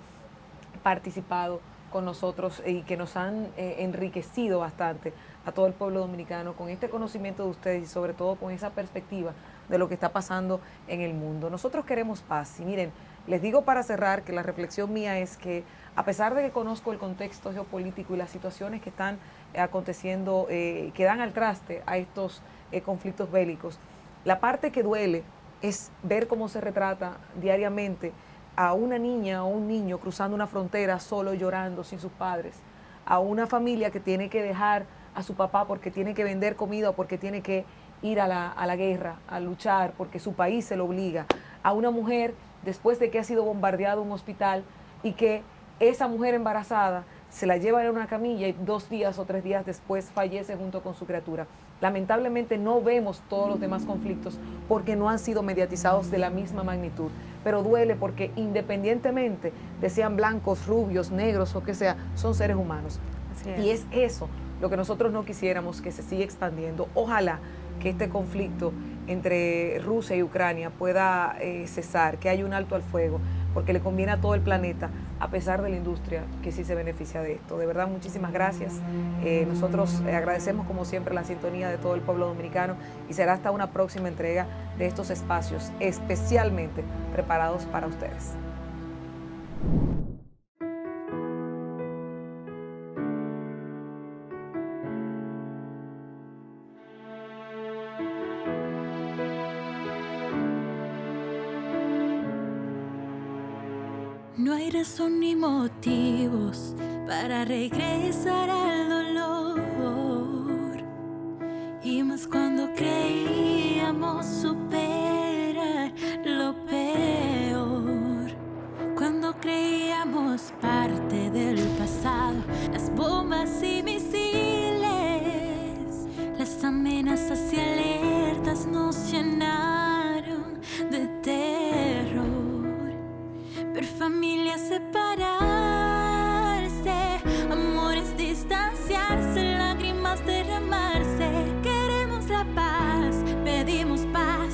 Speaker 2: participado con nosotros y que nos han enriquecido bastante a todo el pueblo dominicano con este conocimiento de ustedes y sobre todo con esa perspectiva de lo que está pasando en el mundo. Nosotros queremos paz y miren, les digo para cerrar que la reflexión mía es que a pesar de que conozco el contexto geopolítico y las situaciones que están aconteciendo, que dan al traste a estos conflictos bélicos, la parte que duele es ver cómo se retrata diariamente a una niña o un niño cruzando una frontera solo llorando sin sus padres, a una familia que tiene que dejar a su papá porque tiene que vender comida o porque tiene que ir a la guerra, a luchar porque su país se lo obliga, a una mujer después de que ha sido bombardeado un hospital y que esa mujer embarazada se la lleva en una camilla y 2 días o 3 días después fallece junto con su criatura. Lamentablemente no vemos todos los demás conflictos porque no han sido mediatizados de la misma magnitud, pero duele porque independientemente de sean blancos, rubios, negros o que sea, son seres humanos. Y es eso lo que nosotros no quisiéramos que se siga expandiendo. Ojalá que este conflicto entre Rusia y Ucrania pueda cesar, que haya un alto al fuego, porque le conviene a todo el planeta, a pesar de la industria que sí se beneficia de esto. De verdad, muchísimas gracias. Nosotros agradecemos como siempre la sintonía de todo el pueblo dominicano y será hasta una próxima entrega de estos espacios especialmente preparados para ustedes.
Speaker 1: No hay razón ni motivos para regresar al dolor, y más cuando creíamos superar lo peor, cuando creíamos parte del pasado, las bombas y misiles, las amenazas y alertas nos llenaron de terror. Ver familias separarse, amores distanciarse, lágrimas derramarse. Queremos la paz, pedimos paz,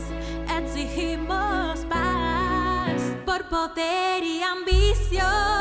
Speaker 1: exigimos paz, por poder y ambición.